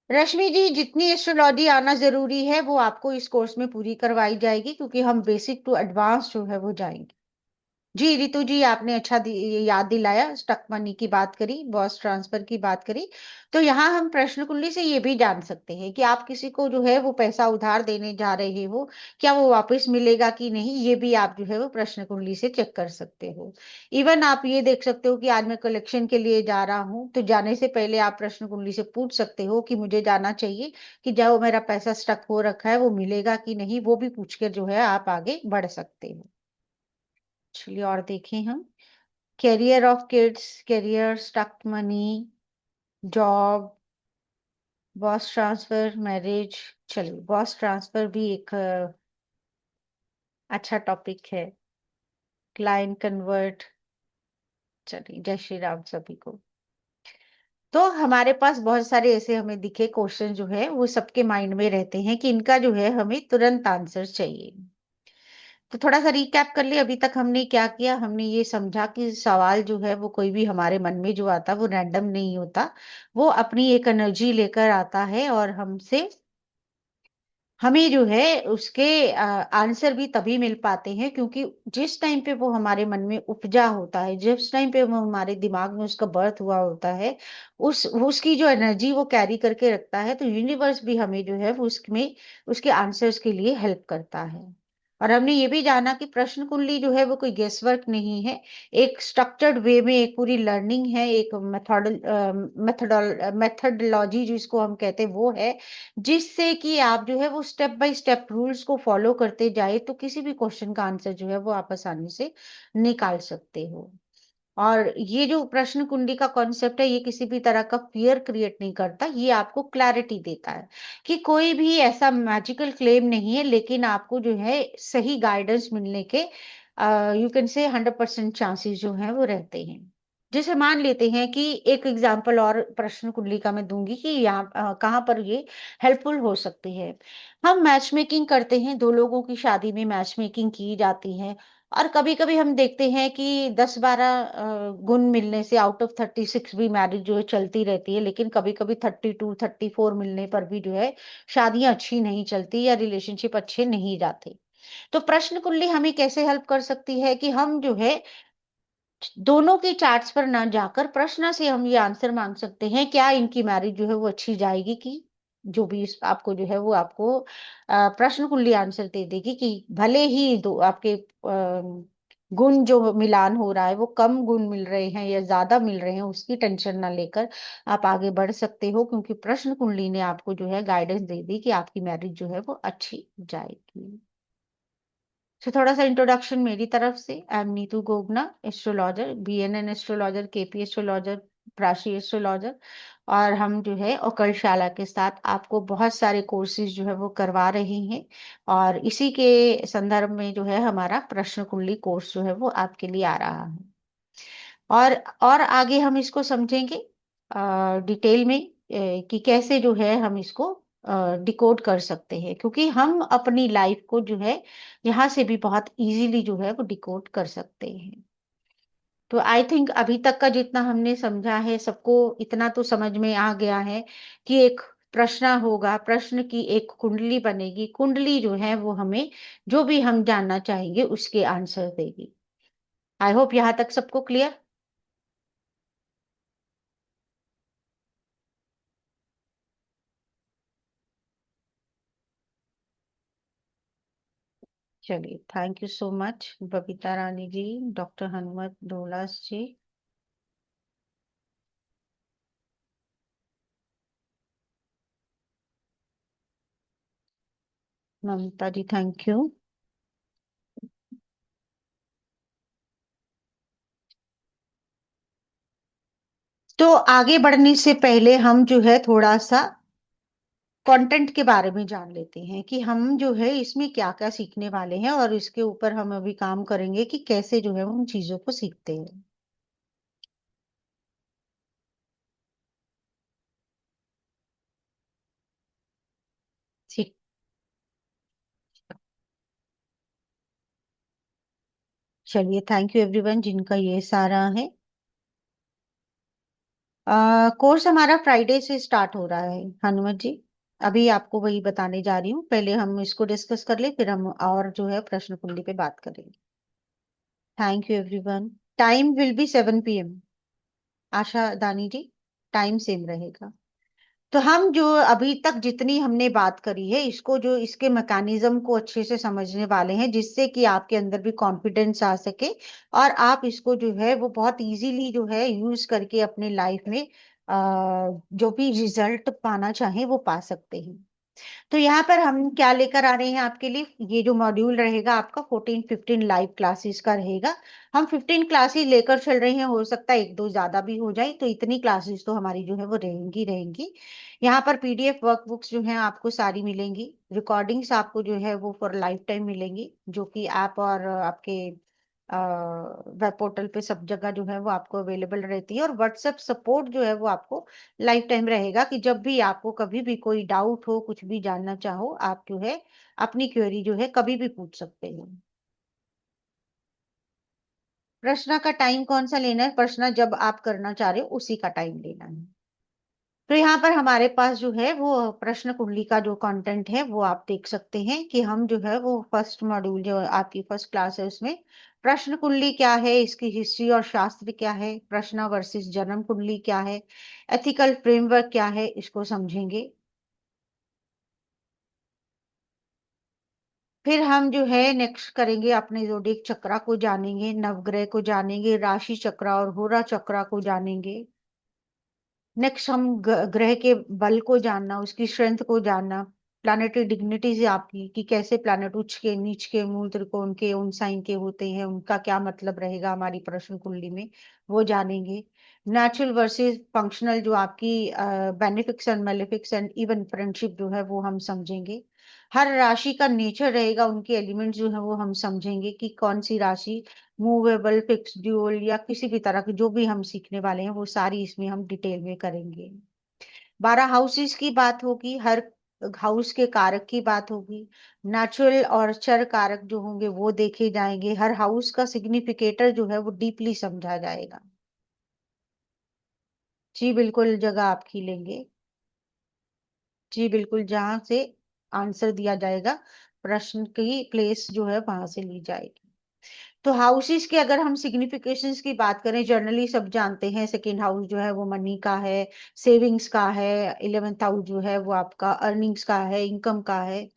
रश्मि जी, जितनी एस्ट्रोलॉजी आना जरूरी है वो आपको इस कोर्स में पूरी करवाई जाएगी, क्योंकि हम बेसिक टू एडवांस जो है वो जाएंगे। जी रितु जी, आपने अच्छा याद दिलाया, स्टक मनी की बात करी, बॉस ट्रांसफर की बात करी। तो यहाँ हम प्रश्न कुंडली से ये भी जान सकते हैं कि आप किसी को जो है वो पैसा उधार देने जा रहे हो, क्या वो वापस मिलेगा कि नहीं, ये भी आप जो है वो प्रश्न कुंडली से चेक कर सकते हो। इवन आप ये देख सकते हो कि आज मैं कलेक्शन के लिए जा रहा हूँ, तो जाने से पहले आप प्रश्न कुंडली से पूछ सकते हो कि मुझे जाना चाहिए कि जो मेरा पैसा स्टक हो रखा है वो मिलेगा कि नहीं, वो भी पूछ कर जो है आप आगे बढ़ सकते हो। चलिए और देखें हम, career of kids, career, stuck money, job, boss transfer, marriage. चलिए, बॉस ट्रांसफर भी एक अच्छा टॉपिक है। Client convert. चलिए, जय श्री राम सभी को। तो हमारे पास बहुत सारे ऐसे हमें दिखे क्वेश्चन जो है वो सबके माइंड में रहते हैं कि इनका जो है हमें तुरंत आंसर चाहिए। तो थोड़ा सा रिकैप कर ले, अभी तक हमने क्या किया, हमने ये समझा कि सवाल जो है वो कोई भी हमारे मन में जो आता है वो रैंडम नहीं होता। वो अपनी एक एनर्जी लेकर आता है और हमसे हमें जो है उसके आंसर भी तभी मिल पाते हैं, क्योंकि जिस टाइम पे वो हमारे मन में उपजा होता है, जिस टाइम पे वो हमारे दिमाग में उसका बर्थ हुआ होता है, उस उसकी जो एनर्जी वो कैरी करके रखता है, तो यूनिवर्स भी हमें जो है वो उसमें उसके आंसर्स के लिए हेल्प करता है। और हमने ये भी जाना कि प्रश्न कुंडली जो है वो कोई गेस वर्क नहीं है, एक स्ट्रक्चर्ड वे में एक पूरी लर्निंग है, एक मेथडोलॉजी जिसको हम कहते हैं वो है, जिससे कि आप जो है वो स्टेप बाय स्टेप रूल्स को फॉलो करते जाए तो किसी भी क्वेश्चन का आंसर जो है वो आप आसानी से निकाल सकते हो। और ये जो प्रश्न कुंडी का कॉन्सेप्ट है, ये किसी भी तरह का फियर क्रिएट नहीं करता, ये आपको क्लैरिटी देता है कि कोई भी ऐसा मैजिकल क्लेम नहीं है, लेकिन आपको जो है सही गाइडेंस मिलने के यू कैन से 100% चांसेस जो है वो रहते हैं। जैसे मान लेते हैं कि एक एग्जांपल और प्रश्न कुंडली का मैं दूंगी कि यहाँ कहाँ पर ये हेल्पफुल हो सकती है। हम मैच मेकिंग करते हैं, दो लोगों की शादी में मैच मेकिंग की जाती है, और कभी-कभी हम देखते हैं कि 10-12 गुण मिलने से आउट ऑफ 36 भी मैरिज जो है चलती रहती है, लेकिन कभी-कभी 32, 34 मिलने पर भी जो है शादियाँ अच्छी नहीं चलती या रिलेशनशिप अच्छे नहीं जाते। तो प्रश्न कुंडली हमें कैसे हेल्प कर सकती है कि हम जो है दोनों के चार्ट्स पर ना जाकर प्रश्न से हम ये आंसर मांग सकते हैं, क्या इनकी मैरिज जो है वो अच्छी जाएगी, कि जो भी आपको जो है वो आपको प्रश्न कुंडली आंसर दे देगी कि भले ही दो आपके गुण जो मिलान हो रहा है वो कम गुण मिल रहे हैं या ज्यादा मिल रहे हैं, उसकी टेंशन ना लेकर आप आगे बढ़ सकते हो, क्योंकि प्रश्न कुंडली ने आपको जो है गाइडेंस दे दी कि आपकी मैरिज जो है वो अच्छी जाएगी। तो थोड़ा सा इंट्रोडक्शन मेरी तरफ से, I am Neetu Gogna, astrologer, BNN astrologer, KP astrologer, Parashari astrologer. और हम जो है ओकलशाला के साथ आपको बहुत सारे कोर्सेज जो है वो करवा रहे हैं, और इसी के संदर्भ में जो है हमारा प्रश्न कुंडली कोर्स जो है वो आपके लिए आ रहा है। और और आगे हम इसको समझेंगे डिटेल में कि कैसे जो है हम इसको डिकोड कर सकते हैं, क्योंकि हम अपनी लाइफ को जो है यहाँ से भी बहुत इजीली जो है वो डिकोड कर सकते हैं। तो आई थिंक अभी तक का जितना हमने समझा है सबको इतना तो समझ में आ गया है कि एक प्रश्न होगा, प्रश्न की एक कुंडली बनेगी, कुंडली जो है वो हमें जो भी हम जानना चाहेंगे उसके आंसर देगी। आई होप यहाँ तक सबको क्लियर। चलिए, thank you so much Babita Rani ji, doctor Hanumat Dolas ji. Mamta ji, thank you. तो आगे बढ़ने से पहले हम जो है थोड़ा सा कंटेंट के बारे में जान लेते हैं कि हम जो है इसमें क्या क्या सीखने वाले हैं, और इसके ऊपर हम अभी काम करेंगे कि कैसे जो है उन चीजों को सीखते हैं। ठीक। चलिए, थैंक यू एवरीवन जिनका ये सारा है। कोर्स हमारा फ्राइडे से स्टार्ट हो रहा है, हनुमत जी। अभी आपको वही बताने जा रही हूँ, पहले हम इसको डिस्कस कर ले, फिर हम और जो है प्रश्न कुंजी पे बात करेंगे। Thank you everyone. Time will be 7 PM। आशा दानी जी, टाइम सेम रहेगा। तो हम जो अभी तक जितनी हमने बात करी है, इसको जो इसके मैकेनिज्म को अच्छे से समझने वाले हैं, जिससे कि आपके अंदर भी कॉन्फिडेंस आ सके, और आप इसको जो है वो बहुत इजीली जो है यूज करके अपने लाइफ में जो भी रिजल्ट पाना चाहें वो पा सकते हैं। तो यहाँ पर हम क्या लेकर आ रहे हैं आपके लिए, ये जो मॉड्यूल रहेगा आपका 14-15 लाइव क्लासेस का रहेगा। हम 15 क्लासेस लेकर चल रहे हैं, हो सकता है एक दो ज्यादा भी हो जाए, तो इतनी क्लासेस तो हमारी जो है वो रहेंगी रहेंगी। यहाँ पर PDF वर्कबुक्स जो है आपको सारी मिलेंगी, रिकॉर्डिंग्स आपको जो है वो फॉर लाइफ टाइम मिलेंगी, जो कि ऐप और आपके वेब पोर्टल पे सब जगह जो है वो आपको अवेलेबल रहती है, और व्हाट्सएप सपोर्ट जो है वो आपको लाइफ टाइम रहेगा, कि जब भी आपको कभी भी कोई डाउट हो, कुछ भी जानना चाहो, आप जो है अपनी क्वेरी जो है कभी भी पूछ सकते हो। प्रश्न का टाइम कौन सा लेना है, प्रश्न जब आप करना चाह रहे हो उसी का टाइम लेना है। तो यहाँ पर हमारे पास जो है वो प्रश्न कुंडली का जो कंटेंट है वो आप देख सकते हैं, कि हम जो है वो फर्स्ट मॉड्यूल जो आपकी फर्स्ट क्लास है उसमें प्रश्न कुंडली क्या है, इसकी हिस्ट्री और शास्त्र क्या है, प्रश्न वर्सेस जन्म कुंडली क्या है, एथिकल फ्रेमवर्क क्या है, इसको समझेंगे। फिर हम जो है नेक्स्ट करेंगे, अपने जोडिक चक्रा को जानेंगे, नवग्रह को जानेंगे, राशि चक्रा और होरा चक्रा को जानेंगे। नेक्स्ट हम ग्रह के बल को जानना, उसकी स्ट्रेंथ को जानना, प्लानिटरी डिग्निटीज आपकी, कि कैसे प्लानिट उच्च के नीच के मूल त्रिकोण के उन साइन के होते हैं, उनका क्या मतलब रहेगा हमारी प्रश्न कुंडली में, वो जानेंगे। नेचुरल वर्सेस फंक्शनल जो आपकी बेनिफिक्स एंड मेलेफिक्स एंड इवन फ्रेंडशिप जो है वो हम समझेंगे। हर राशि का नेचर रहेगा, उनके एलिमेंट जो है वो हम समझेंगे, कि कौन सी राशि मूवेबल, फिक्स, ड्यूअल, या किसी भी तरह की जो भी हम सीखने वाले हैं वो सारी इसमें हम डिटेल में करेंगे। 12 हाउसेस की बात होगी, हर हाउस के कारक की बात होगी। नेचुरल और चर कारक जो होंगे वो देखे जाएंगे, हर हाउस का सिग्निफिकेटर जो है वो डीपली समझा जाएगा। जी बिल्कुल, जगह आप खीलेंगे। जी बिल्कुल, जहां से आंसर दिया जाएगा, प्रश्न की प्लेस जो है वहां से ली जाएगी। तो हाउसेस के अगर हम सिग्निफिकेशंस की बात करें, जनरली सब जानते हैं सेकंड हाउस जो है वो मनी का है, सेविंग्स का है। 11th हाउस जो है वो आपका अर्निंग्स का है, इनकम का है।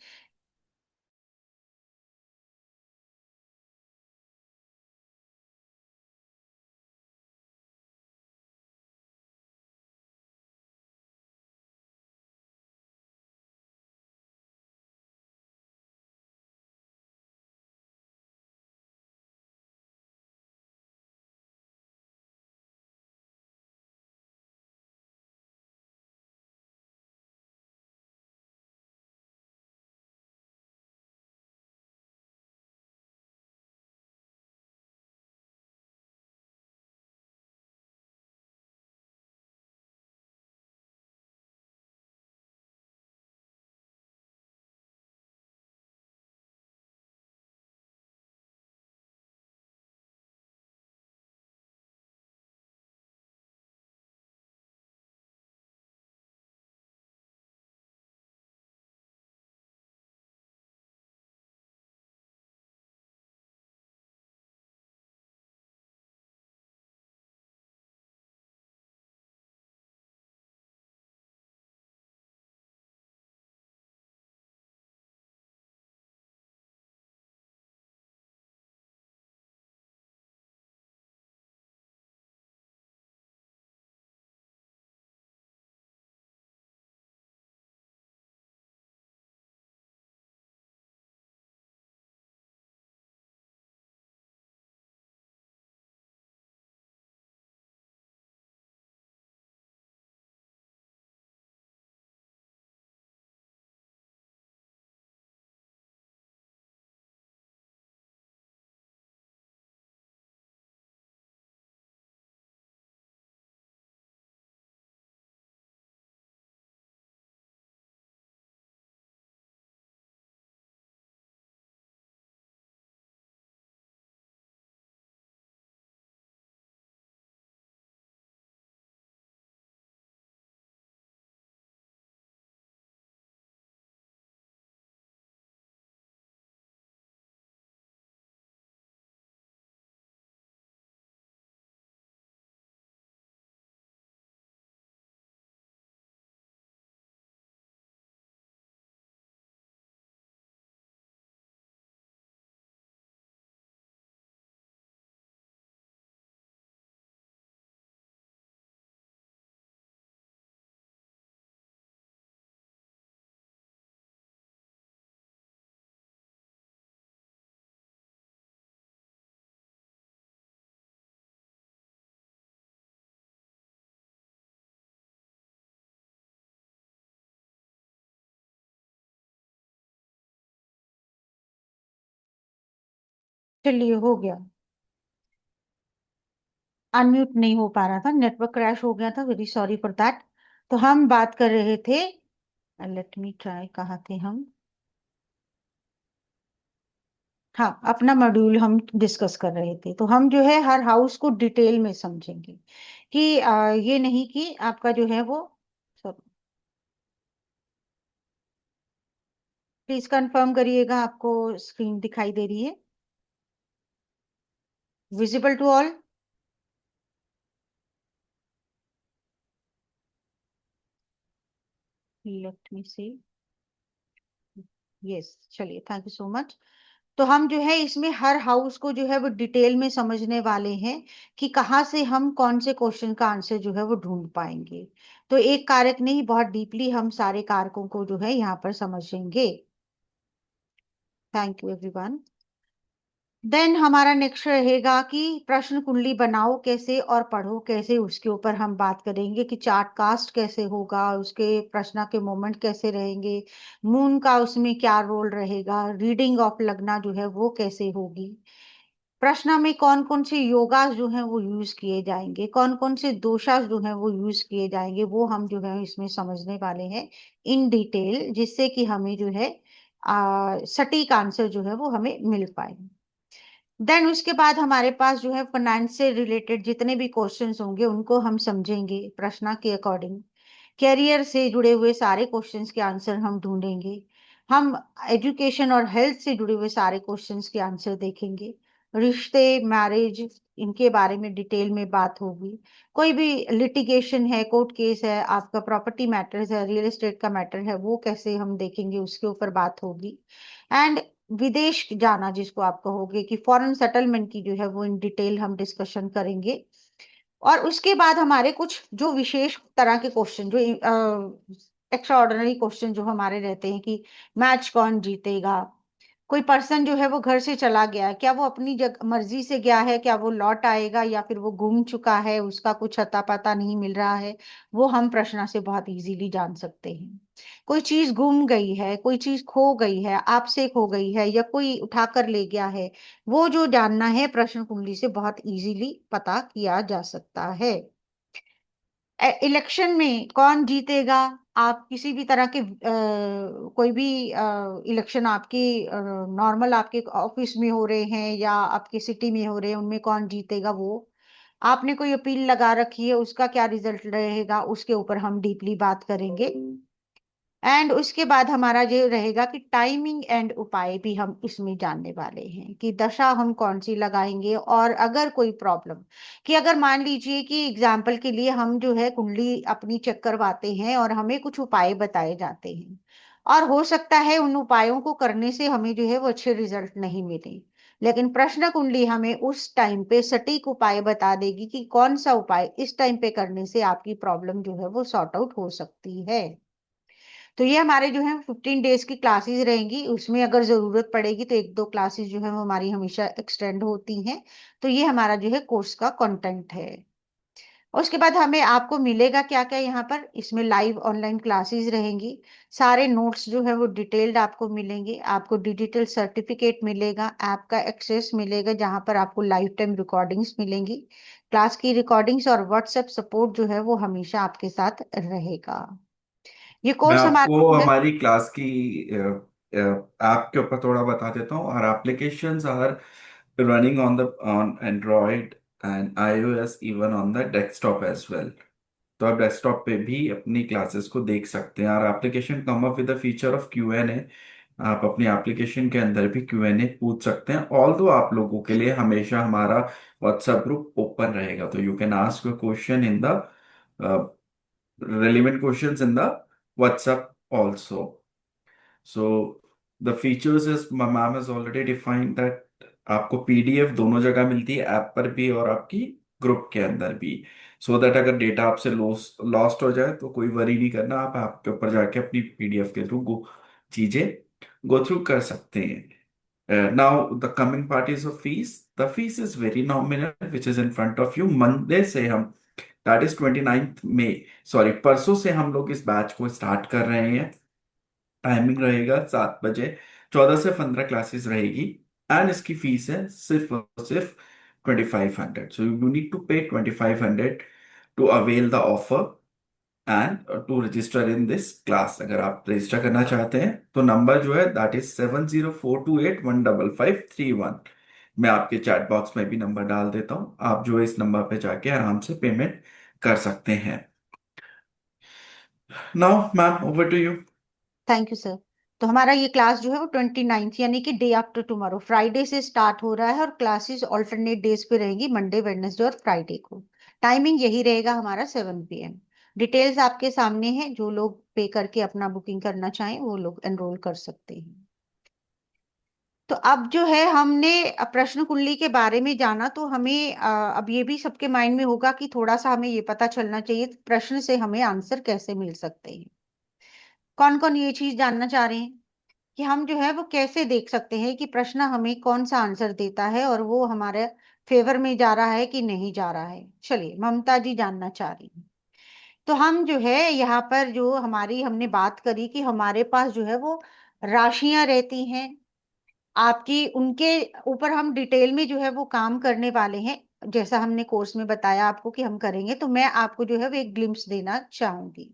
चलिए, हो गया। अनम्यूट नहीं हो पा रहा था, नेटवर्क क्रैश हो गया था, वेरी सॉरी फॉर दैट। तो हम बात कर रहे थे, लेट मी ट्राई, कहाँ थे हम? हाँ, अपना मॉड्यूल हम डिस्कस कर रहे थे। तो हम जो है हर हाउस को डिटेल में समझेंगे, कि ये नहीं कि आपका जो है वो, प्लीज कंफर्म करिएगा, आपको स्क्रीन दिखाई दे रही है, visible to all? Let me see. Yes, चलिए, थैंक यू सो मच। तो हम जो है इसमें हर हाउस को जो है वो डिटेल में समझने वाले हैं, कि कहाँ से हम कौन से क्वेश्चन का आंसर जो है वो ढूंढ पाएंगे। तो एक कारक नहीं, बहुत डीपली हम सारे कारकों को जो है यहाँ पर समझेंगे। Thank you everyone. देन हमारा नेक्स्ट रहेगा कि प्रश्न कुंडली बनाओ कैसे और पढ़ो कैसे, उसके ऊपर हम बात करेंगे कि चार्ट कास्ट कैसे होगा, उसके प्रश्न के मोमेंट कैसे रहेंगे, मून का उसमें क्या रोल रहेगा, रीडिंग ऑफ लगना जो है वो कैसे होगी, प्रश्न में कौन कौन से योगास जो हैं वो यूज किए जाएंगे, कौन कौन से दोषास जो हैं वो यूज किए जाएंगे, वो हम जो है इसमें समझने वाले हैं इन डिटेल, जिससे कि हमें जो है सटीक आंसर जो है वो हमें मिल पाए। देन उसके बाद हमारे पास जो है फाइनेंस से रिलेटेड जितने भी क्वेश्चंस होंगे उनको हम समझेंगे प्रश्न के अकॉर्डिंग। कैरियर से जुड़े हुए सारे क्वेश्चंस के आंसर हम ढूंढेंगे। हम एजुकेशन और हेल्थ से जुड़े हुए सारे क्वेश्चंस के आंसर देखेंगे। रिश्ते, मैरिज, इनके बारे में डिटेल में बात होगी। कोई भी लिटिगेशन है, कोर्ट केस है, आपका प्रॉपर्टी मैटर्स है, रियल एस्टेट का मैटर है, वो कैसे हम देखेंगे, उसके ऊपर बात होगी। एंड विदेश जाना जिसको आप कहोगे, कि फॉरेन सेटलमेंट की जो है वो इन डिटेल हम डिस्कशन करेंगे। और उसके बाद हमारे कुछ जो विशेष तरह के क्वेश्चन, जो एक्स्ट्रा ऑर्डिनरी क्वेश्चन जो हमारे रहते हैं, कि मैच कौन जीतेगा, कोई पर्सन जो है वो घर से चला गया है, क्या वो अपनी मर्जी से गया है, क्या वो लौट आएगा, या फिर वो गुम चुका है, उसका कुछ अता पता नहीं मिल रहा है, वो हम प्रश्न से बहुत इजीली जान सकते हैं। कोई चीज गुम गई है, कोई चीज खो गई है, आपसे खो गई है, या कोई उठाकर ले गया है, वो जो जानना है प्रश्न कुंडली से बहुत इजीली पता किया जा सकता है। इलेक्शन में कौन जीतेगा, आप किसी भी तरह के कोई भी इलेक्शन आपके नॉर्मल आपके ऑफिस में हो रहे हैं या आपके सिटी में हो रहे हैं, उनमें कौन जीतेगा, वो आपने कोई अपील लगा रखी है, उसका क्या रिजल्ट रहेगा, उसके ऊपर हम डीपली बात करेंगे। एंड उसके बाद हमारा जो रहेगा कि टाइमिंग एंड उपाय भी हम इसमें जानने वाले हैं, कि दशा हम कौन सी लगाएंगे, और अगर कोई प्रॉब्लम, कि अगर मान लीजिए कि एग्जाम्पल के लिए हम जो है कुंडली अपनी चेक करवाते हैं और हमें कुछ उपाय बताए जाते हैं, और हो सकता है उन उपायों को करने से हमें जो है वो अच्छे रिजल्ट नहीं मिले, लेकिन प्रश्न कुंडली हमें उस टाइम पे सटीक उपाय बता देगी कि कौन सा उपाय इस टाइम पे करने से आपकी प्रॉब्लम जो है वो सॉर्ट आउट हो सकती है। तो ये हमारे जो है 15 डेज की क्लासेस रहेंगी, उसमें अगर जरूरत पड़ेगी तो एक दो क्लासेस जो है वो हमारी हमेशा एक्सटेंड होती हैं। तो ये हमारा जो है कोर्स का कंटेंट है। उसके बाद हमें आपको मिलेगा क्या क्या यहाँ पर, इसमें लाइव ऑनलाइन क्लासेस रहेंगी, सारे नोट्स जो है वो डिटेल्ड आपको मिलेंगे, आपको डिजिटल सर्टिफिकेट मिलेगा, ऐप का एक्सेस मिलेगा जहाँ पर आपको लाइव टाइम रिकॉर्डिंग्स मिलेंगी, क्लास की रिकॉर्डिंग्स और व्हाट्सएप सपोर्ट जो है वो हमेशा आपके साथ रहेगा। ये मैं कोर्स हमारा आपको जो है, हमारी क्लास की ऐप के ऊपर थोड़ा बता देता हूँ। और applications are running on Android and iOS, even on the desktop as well. तो आप डेस्कटॉप पे भी अपनी क्लासेस को देख सकते हैं। और application come up with the feature of Q&A। आप अपनी एप्लीकेशन के अंदर भी Q&A पूछ सकते हैं। ऑल दो आप लोगों के लिए हमेशा हमारा व्हाट्सएप ग्रुप ओपन रहेगा, तो you can ask your question in the relevant questions in the WhatsApp also. So the features is ma'am has already defined that आपको PDF दोनों जगह मिलती है, ऐप पर भी और आपकी ग्रुप के अंदर भी। सो दैट अगर डेटा आपसे लॉस्ट हो जाए तो कोई वरी नहीं करना, आप ऐप के ऊपर जाके अपनी PDF के थ्रू चीजें गो थ्रू कर सकते हैं। Now the coming part is of fees. The fees is very nominal which is in front of you. Monday से हम, दैट इज 29 मई, सॉरी परसों से हम लोग इस बैच को स्टार्ट कर रहे हैं। टाइमिंग रहेगा 7 बजे, 14 से 15 क्लासेस रहेगी। एंड इसकी फीस है सिर्फ और सिर्फ 2500। So you need to pay 2500 to avail the offer and to register in this class. अगर आप रजिस्टर करना चाहते हैं तो नंबर जो है दैट इज 7042815531। मैं आपके चैट बॉक्स में भी नंबर डाल देता हूँ, आप जो है इस नंबर पे जाके आराम से पेमेंट कर सकते हैं। Now ma'am, over to you. Thank you sir. तो हमारा ये क्लास जो है वो 29th यानी कि डे आफ्टर टुमारो फ्राइडे से स्टार्ट हो रहा है, और क्लासेस ऑल्टरनेट डेज पे रहेंगी, मंडे वेडनेसडे और फ्राइडे को। टाइमिंग यही रहेगा हमारा 7 PM। डिटेल्स आपके सामने है, जो लोग पे करके अपना बुकिंग करना चाहें वो लोग एनरोल कर सकते हैं। तो अब जो है हमने प्रश्न कुंडली के बारे में जाना, तो हमें अब ये भी सबके माइंड में होगा कि थोड़ा सा हमें ये पता चलना चाहिए कि प्रश्न से हमें आंसर कैसे मिल सकते हैं। कौन कौन ये चीज जानना चाह रहे हैं कि हम जो है वो कैसे देख सकते हैं कि प्रश्न हमें कौन सा आंसर देता है और वो हमारे फेवर में जा रहा है कि नहीं जा रहा है? चलिए, ममता जी जानना चाह रही हैं। तो हम जो है यहाँ पर जो हमारी हमने बात करी कि हमारे पास जो है वो राशियां रहती हैं आपकी, उनके ऊपर हम डिटेल में जो है वो काम करने वाले हैं। जैसा हमने कोर्स में बताया आपको कि हम करेंगे, तो मैं आपको जो है वो एक ग्लिम्स देना चाहूंगी।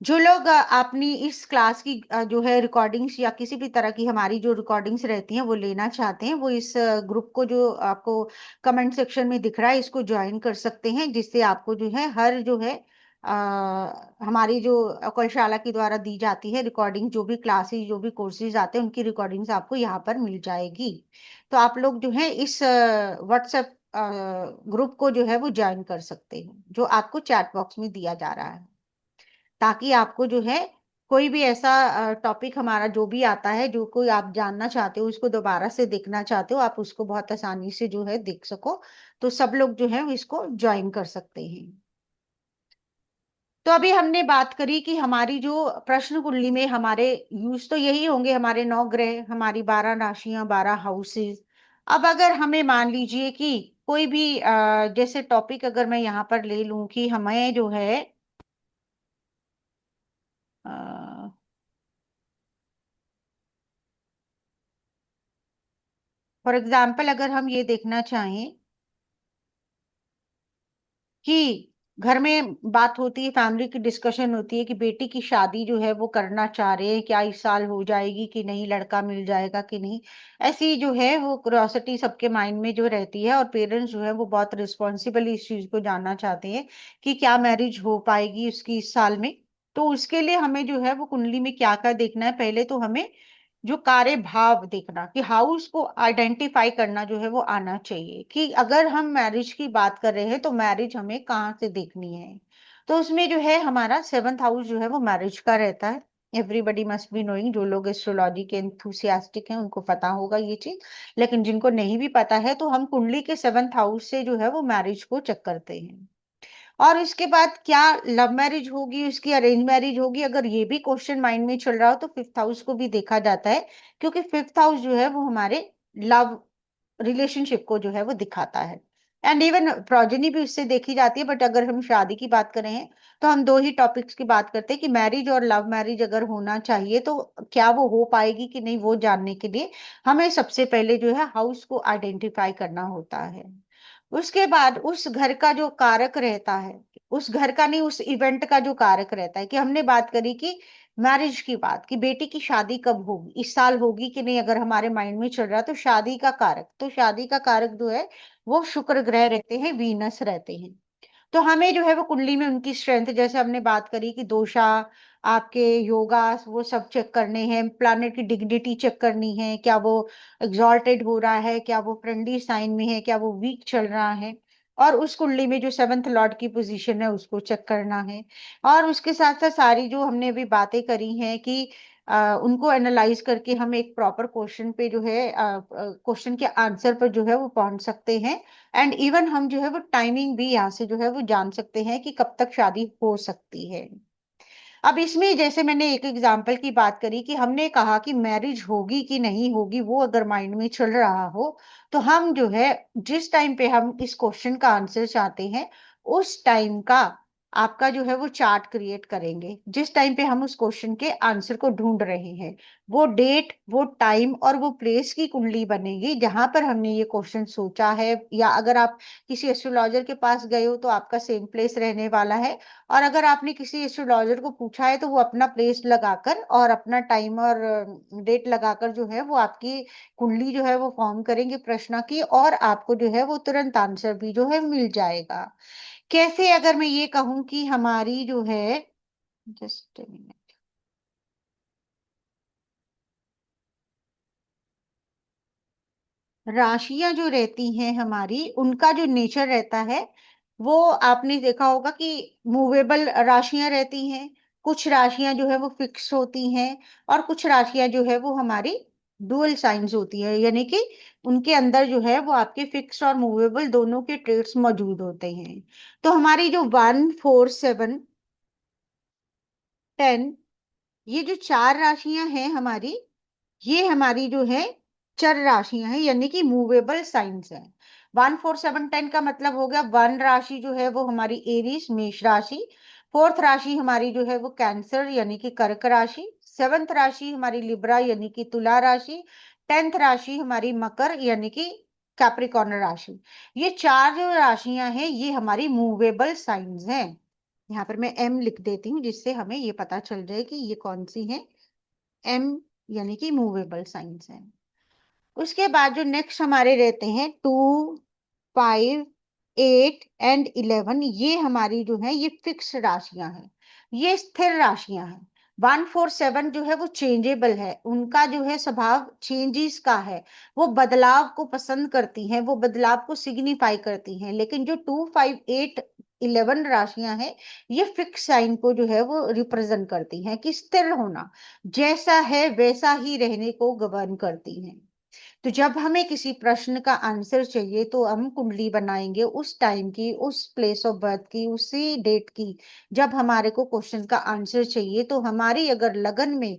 जो लोग अपनी इस क्लास की जो है रिकॉर्डिंग्स या किसी भी तरह की हमारी जो रिकॉर्डिंग्स रहती हैं वो लेना चाहते हैं, वो इस ग्रुप को जो आपको कमेंट सेक्शन में दिख रहा है इसको ज्वाइन कर सकते हैं, जिससे आपको जो है हर जो है हमारी जो कौशल की द्वारा दी जाती है रिकॉर्डिंग, जो भी क्लासेस जो भी कोर्सेज आते हैं उनकी रिकॉर्डिंग्स आपको यहाँ पर मिल जाएगी। तो आप लोग जो है इस व्हाट्सएप ग्रुप को जो है वो ज्वाइन कर सकते हैं, जो आपको चैट बॉक्स में दिया जा रहा है, ताकि आपको जो है कोई भी ऐसा टॉपिक हमारा जो भी आता है, जो कोई आप जानना चाहते हो, उसको दोबारा से देखना चाहते हो, आप उसको बहुत आसानी से जो है देख सको। तो सब लोग जो है इसको ज्वाइन कर सकते हैं। तो अभी हमने बात करी कि हमारी जो प्रश्न कुंडली में हमारे यूज तो यही होंगे, हमारे 9 ग्रह, हमारी 12 राशियां, 12 हाउसेस। अब अगर हमें मान लीजिए कि कोई भी जैसे टॉपिक अगर मैं यहाँ पर ले लूं कि हमें जो है फॉर एग्जाम्पल अगर हम ये देखना चाहें कि घर में बात होती है, फैमिली की डिस्कशन होती है कि बेटी की शादी जो है वो करना चाह रहे हैं, क्या इस साल हो जाएगी कि नहीं, लड़का मिल जाएगा कि नहीं। ऐसी जो है वो क्यूरियोसिटी सबके माइंड में जो रहती है, और पेरेंट्स जो है वो बहुत रिस्पॉन्सिबली इस चीज को जानना चाहते हैं कि क्या मैरिज हो पाएगी उसकी इस साल में। तो उसके लिए हमें जो है वो कुंडली में क्या क्या देखना है, पहले तो हमें जो कार्य भाव देखना कि हाउस को आइडेंटिफाई करना जो है वो आना चाहिए, कि अगर हम मैरिज की बात कर रहे हैं तो मैरिज हमें कहाँ से देखनी है। तो उसमें जो है हमारा 7th हाउस जो है वो मैरिज का रहता है। एवरीबडी मस्ट बी नोइंग, जो लोग एस्ट्रोलॉजी के एंथुसियास्टिक हैं उनको पता होगा ये चीज, लेकिन जिनको नहीं भी पता है तो हम कुंडली के 7th हाउस से जो है वो मैरिज को चेक करते हैं। और उसके बाद क्या लव मैरिज होगी, उसकी अरेंज मैरिज होगी, अगर ये भी क्वेश्चन माइंड में चल रहा हो तो 5th हाउस को भी देखा जाता है, क्योंकि 5th हाउस जो है वो हमारे लव रिलेशनशिप को जो है वो दिखाता है। एंड इवन प्रोजेनी भी उससे देखी जाती है, बट अगर हम शादी की बात कर रहे हैं तो हम दो ही टॉपिक्स की बात करते हैं कि मैरिज और लव मैरिज अगर होना चाहिए तो क्या वो हो पाएगी कि नहीं, वो जानने के लिए हमें सबसे पहले जो है हाउस को आइडेंटिफाई करना होता है। उसके बाद उस घर का जो कारक रहता है, उस घर का नहीं, उस इवेंट का जो कारक रहता है, कि हमने बात करी कि मैरिज की बात कि बेटी की शादी कब होगी, इस साल होगी कि नहीं, अगर हमारे माइंड में चल रहा है तो शादी का कारक, तो शादी का कारक जो है वो शुक्र ग्रह रहते हैं, वीनस रहते हैं। तो हमें जो है वो कुंडली में उनकी स्ट्रेंथ, जैसे हमने बात करी कि दोषा, आपके योगा, वो सब चेक करने हैं, प्लैनेट की डिग्निटी चेक करनी है, क्या वो एग्जॉल्टेड हो रहा है, क्या वो फ्रेंडली साइन में है, क्या वो वीक चल रहा है। और उस कुंडली में जो 7th लॉर्ड की पोजीशन है उसको चेक करना है। और उसके साथ साथ सारी जो हमने अभी बातें करी हैं कि उनको एनालाइज करके हम एक प्रॉपर क्वेश्चन पे जो है क्वेश्चन के आंसर पर जो है वो पहुंच सकते हैं। एंड इवन हम जो है वो टाइमिंग भी यहाँ से जो है वो जान सकते हैं कि कब तक शादी हो सकती है। अब इसमें जैसे मैंने एक एग्जांपल की बात करी कि हमने कहा कि मैरिज होगी कि नहीं होगी, वो अगर माइंड में चल रहा हो तो हम जो है जिस टाइम पे हम इस क्वेश्चन का आंसर चाहते हैं उस टाइम का आपका जो है वो चार्ट क्रिएट करेंगे। जिस टाइम पे हम उस क्वेश्चन के आंसर को ढूंढ रहे हैं, वो डेट, वो टाइम और वो प्लेस की कुंडली बनेगी जहां पर हमने ये क्वेश्चन सोचा है। या अगर आप किसी एस्ट्रोलॉजर के पास गए हो तो आपका सेम प्लेस रहने वाला है। और अगर आपने किसी एस्ट्रोलॉजर को पूछा है तो वो अपना प्लेस लगाकर और अपना टाइम और डेट लगाकर जो है वो आपकी कुंडली जो है वो फॉर्म करेंगे प्रश्न की, और आपको जो है वो तुरंत आंसर भी जो है मिल जाएगा। कैसे, अगर मैं ये कहूं कि हमारी जो है, जस्ट मिनट, राशियां जो रहती हैं हमारी, उनका जो नेचर रहता है वो आपने देखा होगा कि मूवेबल राशियां रहती हैं। कुछ राशियां जो है वो फिक्स होती हैं, और कुछ राशियां जो है वो हमारी डुअल साइंस होती है, यानी कि उनके अंदर जो है वो आपके फिक्स और मूवेबल दोनों के ट्रेड्स मौजूद होते हैं। तो हमारी जो 1 4 7 10, ये जो चार राशियां हैं हमारी, ये हमारी जो है चर राशियां हैं, यानी कि मूवेबल साइंस है। 1 4 7 10 का मतलब हो गया, वन राशि जो है वो हमारी एरीज मेष राशि, फोर्थ राशि हमारी जो है वो कैंसर यानी कि कर्क राशि, सेवंथ राशि हमारी लिब्रा यानी कि तुला राशि, टेंथ राशि हमारी मकर यानी कि कैप्रिकॉर्न राशि। ये चार जो राशियां हैं ये हमारी मूवेबल साइंस हैं। यहाँ पर मैं एम लिख देती हूँ जिससे हमें ये पता चल जाए कि ये कौन सी है। एम यानी कि मूवेबल साइंस है। उसके बाद जो नेक्स्ट हमारे रहते हैं 2 5 8 एंड 11, ये हमारी जो है ये फिक्स राशियां हैं, ये स्थिर राशियां हैं। 1 4 7 जो है वो चेंजेबल है, उनका जो है स्वभाव चेंजेस का है, वो बदलाव को पसंद करती हैं, वो बदलाव को सिग्निफाई करती हैं। लेकिन जो 2 5 8 11 राशियां हैं, ये फिक्स साइन को जो है वो रिप्रेजेंट करती हैं कि स्थिर होना, जैसा है वैसा ही रहने को गवर्न करती हैं। तो जब हमें किसी प्रश्न का आंसर चाहिए तो हम कुंडली बनाएंगे उस टाइम की, उस प्लेस ऑफ बर्थ की, उसी डेट की। जब हमारे को क्वेश्चन का आंसर चाहिए तो हमारी अगर लगन में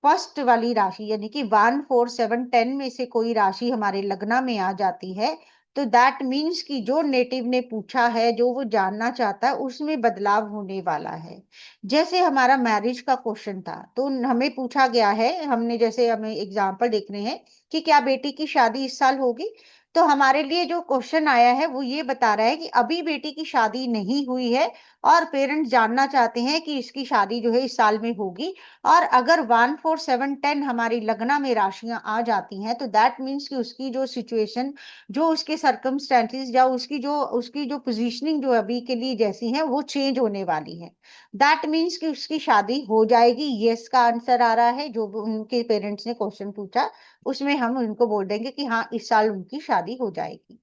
फर्स्ट वाली राशि यानी कि 1 4 7 10 में से कोई राशि हमारे लग्न में आ जाती है, तो दैट मीन्स कि जो नेटिव ने पूछा है, जो वो जानना चाहता है, उसमें बदलाव होने वाला है। जैसे हमारा मैरिज का क्वेश्चन था, तो हमें पूछा गया है, हमने जैसे हमें एग्जाम्पल देखने हैं कि क्या बेटी की शादी इस साल होगी। तो हमारे लिए जो क्वेश्चन आया है वो ये बता रहा है कि अभी बेटी की शादी नहीं हुई है, और पेरेंट्स जानना चाहते हैं कि इसकी शादी जो है इस साल में होगी। और अगर 1 4 7 10 हमारी लग्न में राशियां आ जाती हैं, तो दैट मीन्स कि उसकी जो सिचुएशन, जो उसके सर्कमस्टेंसेस या उसकी जो पोजीशनिंग जो अभी के लिए जैसी है वो चेंज होने वाली है। दैट मीन्स कि उसकी शादी हो जाएगी। यस का आंसर आ रहा है, जो उनके पेरेंट्स ने क्वेश्चन पूछा उसमें हम उनको बोल देंगे कि हाँ इस साल उनकी शादी हो जाएगी।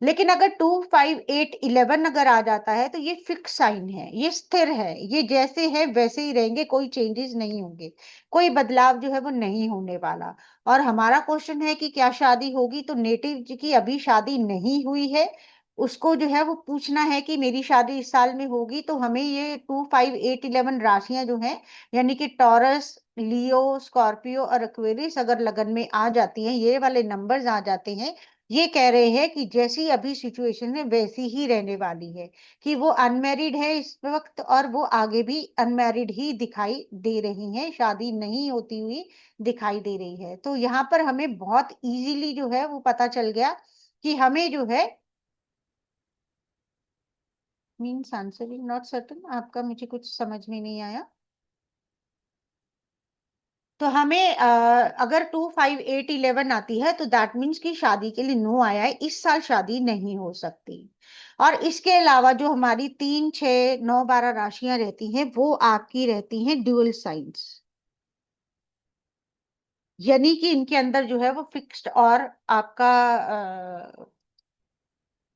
लेकिन अगर 2 5 8 11 अगर आ जाता है तो ये फिक्स साइन है, ये स्थिर है, ये जैसे है वैसे ही रहेंगे, कोई चेंजेस नहीं होंगे, कोई बदलाव जो है वो नहीं होने वाला। और हमारा क्वेश्चन है कि क्या शादी होगी, तो नेटिव जी की अभी शादी नहीं हुई है, उसको जो है वो पूछना है कि मेरी शादी इस साल में होगी। तो हमें ये 2 5 8 11 राशियां जो हैं, यानी कि टॉरस, लियो, स्कॉर्पियो और एक्वेरियस अगर लगन में आ जाती हैं, ये वाले नंबर्स आ जाते हैं, ये कह रहे हैं कि जैसी अभी सिचुएशन है वैसी ही रहने वाली है, कि वो अनमैरिड है इस वक्त, और वो आगे भी अनमैरिड ही दिखाई दे रही हैं, शादी नहीं होती हुई दिखाई दे रही है। तो यहाँ पर हमें बहुत इजीली जो है वो पता चल गया कि हमें जो है, means answer is not certain, आपका मुझे कुछ समझ में नहीं आया। तो हमें अगर 2 5 8 11 आती है तो दैट मीन्स कि शादी के लिए नो आया है, इस साल शादी नहीं हो सकती। और इसके अलावा जो हमारी 3 6 9 12 राशियां रहती हैं वो आपकी रहती हैं ड्यूअल साइंस, यानी कि इनके अंदर जो है वो फिक्स्ड और आपका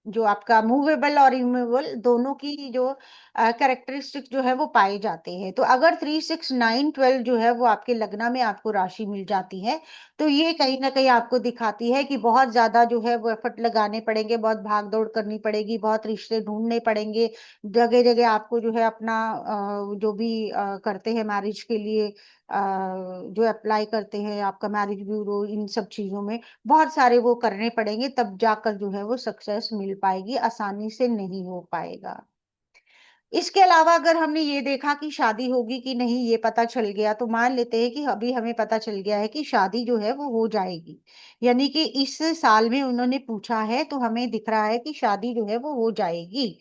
जो आपका मूवेबल और इमूवेबल दोनों की जो कैरेक्टरिस्टिक जो है वो पाए जाते हैं। तो अगर 3 6 9 12 जो है वो आपके लग्न में आपको राशि मिल जाती है, तो ये कहीं ना कहीं आपको दिखाती है कि बहुत ज्यादा जो है वो एफर्ट लगाने पड़ेंगे, बहुत भाग दौड़ करनी पड़ेगी, बहुत रिश्ते ढूंढने पड़ेंगे। जगह जगह आपको जो है अपना जो भी करते हैं मैरिज के लिए, जो अप्लाई करते हैं आपका मैरिज ब्यूरो, इन सब चीजों में बहुत सारे वो करने पड़ेंगे, तब जाकर जो है वो सक्सेस मिल पाएगी, आसानी से नहीं हो पाएगा। इसके अलावा अगर हमने ये देखा कि शादी होगी कि नहीं ये पता चल गया, तो मान लेते हैं कि अभी हमें पता चल गया है कि शादी जो है वो हो जाएगी, यानी कि इस साल में उन्होंने पूछा है तो हमें दिख रहा है कि शादी जो है वो हो जाएगी।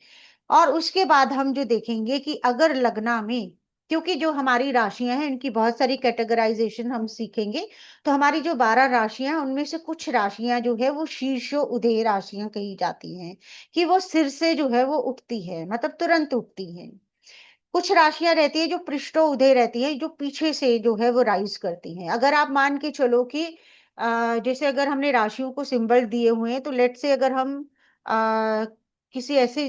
और उसके बाद हम जो देखेंगे कि अगर लग्ना में, क्योंकि जो हमारी राशियां हैं इनकी बहुत सारी कैटेगराइजेशन हम सीखेंगे, तो हमारी जो 12 राशियां हैं उनमें से कुछ राशियां जो है वो शीर्षो उदय राशियां कही जाती हैं, कि वो सिर से जो है वो उठती है, मतलब तुरंत उठती है। कुछ राशियां रहती है जो पृष्ठो उदय रहती है, जो पीछे से जो है वो राइज करती हैं। अगर आप मान के चलो कि जैसे अगर हमने राशियों को सिंबल दिए हुए हैं, तो लेट से अगर हम अ, किसी ऐसे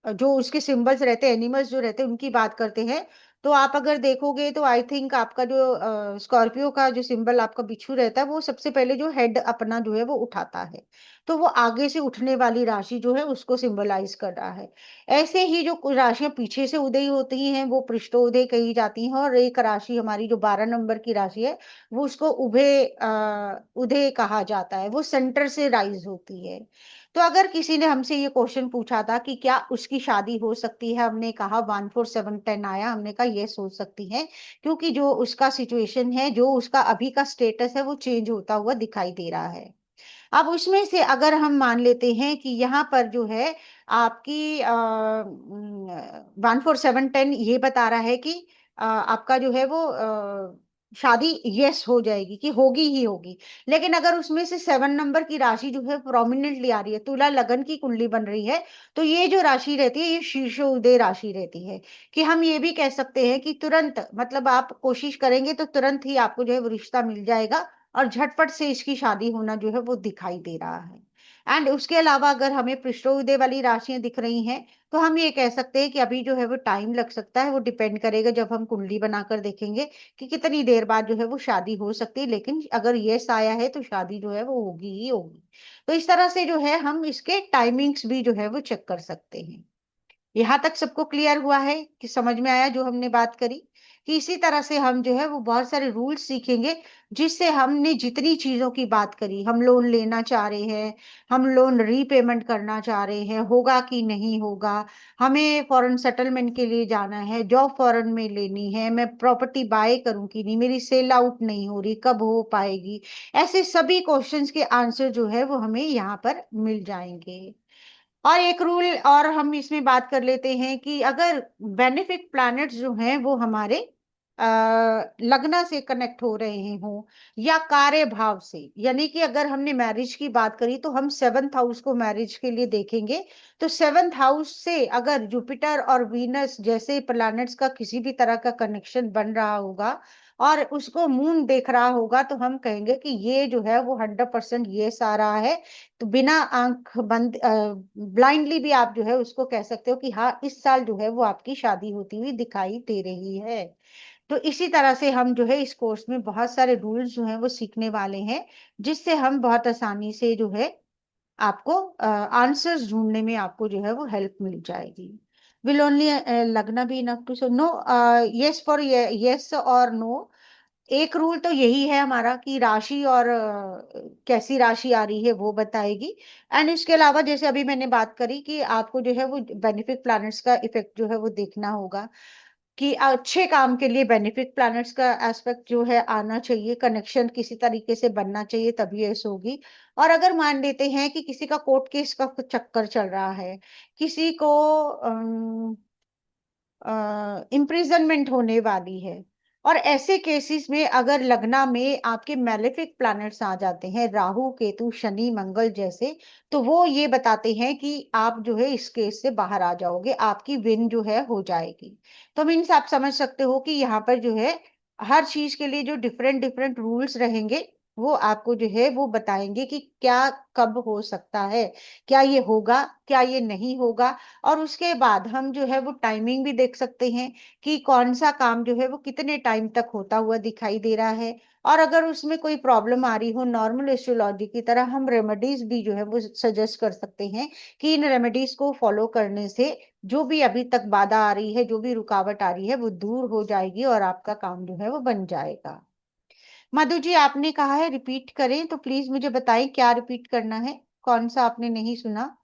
जो उसके सिंबल्स रहते हैं, एनिमल्स जो रहते हैं उनकी बात करते हैं, तो आप अगर देखोगे तो आई थिंक आपका जो स्कॉर्पियो का जो सिंबल आपका बिच्छू रहता है, वो सबसे पहले जो हेड अपना जो है वो उठाता है, तो वो आगे से उठने वाली राशि जो है उसको सिंबलाइज कर रहा है। ऐसे ही जो कुछ राशियां पीछे से उदय होती हैं वो पृष्ठोदय कही जाती हैं, और एक राशि हमारी जो 12 नंबर की राशि है वो उसको उदय कहा जाता है, वो सेंटर से राइज होती है। तो अगर किसी ने हमसे ये क्वेश्चन पूछा था कि क्या उसकी शादी हो सकती है, हमने कहा 1 4 7 10 आया, हमने कहा ये सोच सकती है, क्योंकि जो उसका सिचुएशन है, जो उसका अभी का स्टेटस है वो चेंज होता हुआ दिखाई दे रहा है। अब उसमें से अगर हम मान लेते हैं कि यहाँ पर जो है आपकी 1 4 7 10 ये बता रहा है कि आपका जो है वो शादी यस हो जाएगी, कि होगी ही होगी। लेकिन अगर उसमें से 7 नंबर की राशि जो है प्रोमिनेंटली आ रही है, तुला लगन की कुंडली बन रही है, तो ये जो राशि रहती है ये शीर्षोदय राशि रहती है, कि हम ये भी कह सकते हैं कि तुरंत, मतलब आप कोशिश करेंगे तो तुरंत ही आपको जो है वो रिश्ता मिल जाएगा, और झटपट से इसकी शादी होना जो है वो दिखाई दे रहा है। एंड उसके अलावा अगर हमें पृष्ठोदय वाली राशियां दिख रही हैं, तो हम ये कह सकते हैं कि अभी जो है वो टाइम लग सकता है, वो डिपेंड करेगा जब हम कुंडली बनाकर देखेंगे कि कितनी देर बाद जो है वो शादी हो सकती है, लेकिन अगर यस आया है तो शादी जो है वो होगी ही होगी। तो इस तरह से जो है हम इसके टाइमिंग्स भी जो है वो चेक कर सकते हैं। यहाँ तक सबको क्लियर हुआ है, कि समझ में आया जो हमने बात करी, कि इसी तरह से हम जो है वो बहुत सारे रूल्स सीखेंगे, जिससे हमने जितनी चीजों की बात करी, हम लोन लेना चाह रहे हैं, हम लोन रीपेमेंट करना चाह रहे हैं, होगा कि नहीं होगा, हमें फॉरेन सेटलमेंट के लिए जाना है, जॉब फॉरेन में लेनी है, मैं प्रॉपर्टी बाय करूं कि नहीं, मेरी सेल आउट नहीं हो रही, कब हो पाएगी, ऐसे सभी क्वेश्चंस के आंसर जो है वो हमें यहाँ पर मिल जाएंगे। और एक रूल और हम इसमें बात कर लेते हैं कि अगर बेनिफिक प्लैनेट्स जो हैं वो हमारे लग्न से कनेक्ट हो रहे हों, या कार्य भाव से, यानी कि अगर हमने मैरिज की बात करी तो हम 7th हाउस को मैरिज के लिए देखेंगे। तो 7th हाउस से अगर जुपिटर और वीनस जैसे प्लैनेट्स का किसी भी तरह का कनेक्शन बन रहा होगा, और उसको मून देख रहा होगा, तो हम कहेंगे कि ये जो है वो 100% ये सारा है। तो बिना आंख बंद ब्लाइंडली भी आप जो है उसको कह सकते हो कि हाँ इस साल जो है वो आपकी शादी होती हुई दिखाई दे रही है। तो इसी तरह से हम जो है इस कोर्स में बहुत सारे रूल्स जो हैं वो सीखने वाले हैं, जिससे हम बहुत आसानी से जो है आपको आंसर्स ढूंढने में आपको जो है वो हेल्प मिल जाएगी। विल ओनली लगना भी enough to so no yes for yes और नो। एक रूल तो यही है हमारा कि राशि और कैसी राशि आ रही है वो बताएगी। एंड इसके अलावा जैसे अभी मैंने बात करी कि आपको जो है वो बेनिफिक प्लैनेट्स का इफेक्ट जो है वो देखना होगा, कि अच्छे काम के लिए बेनिफिक प्लैनेट्स का एस्पेक्ट जो है आना चाहिए, कनेक्शन किसी तरीके से बनना चाहिए, तभी ऐसे होगी। और अगर मान लेते हैं कि किसी का कोर्ट केस का कुछ चक्कर चल रहा है, किसी को इम्प्रिजनमेंट होने वाली है, और ऐसे केसेस में अगर लग्ना में आपके मैलेफिक प्लैनेट्स आ जाते हैं, राहु केतु शनि मंगल जैसे, तो वो ये बताते हैं कि आप जो है इस केस से बाहर आ जाओगे, आपकी विन जो है हो जाएगी। तो मीन्स आप समझ सकते हो कि यहाँ पर जो है हर चीज के लिए जो डिफरेंट डिफरेंट रूल्स रहेंगे, वो आपको जो है वो बताएंगे कि क्या कब हो सकता है, क्या ये होगा, क्या ये नहीं होगा। और उसके बाद हम जो है वो टाइमिंग भी देख सकते हैं, कि कौन सा काम जो है वो कितने टाइम तक होता हुआ दिखाई दे रहा है। और अगर उसमें कोई प्रॉब्लम आ रही हो, नॉर्मल एस्ट्रोलॉजी की तरह हम रेमेडीज भी जो है वो सजेस्ट कर सकते हैं, कि इन रेमेडीज को फॉलो करने से जो भी अभी तक बाधा आ रही है, जो भी रुकावट आ रही है, वो दूर हो जाएगी और आपका काम जो है वो बन जाएगा। मधु जी आपने कहा है रिपीट करें, तो प्लीज मुझे बताएं क्या रिपीट करना है, कौन सा आपने नहीं सुना।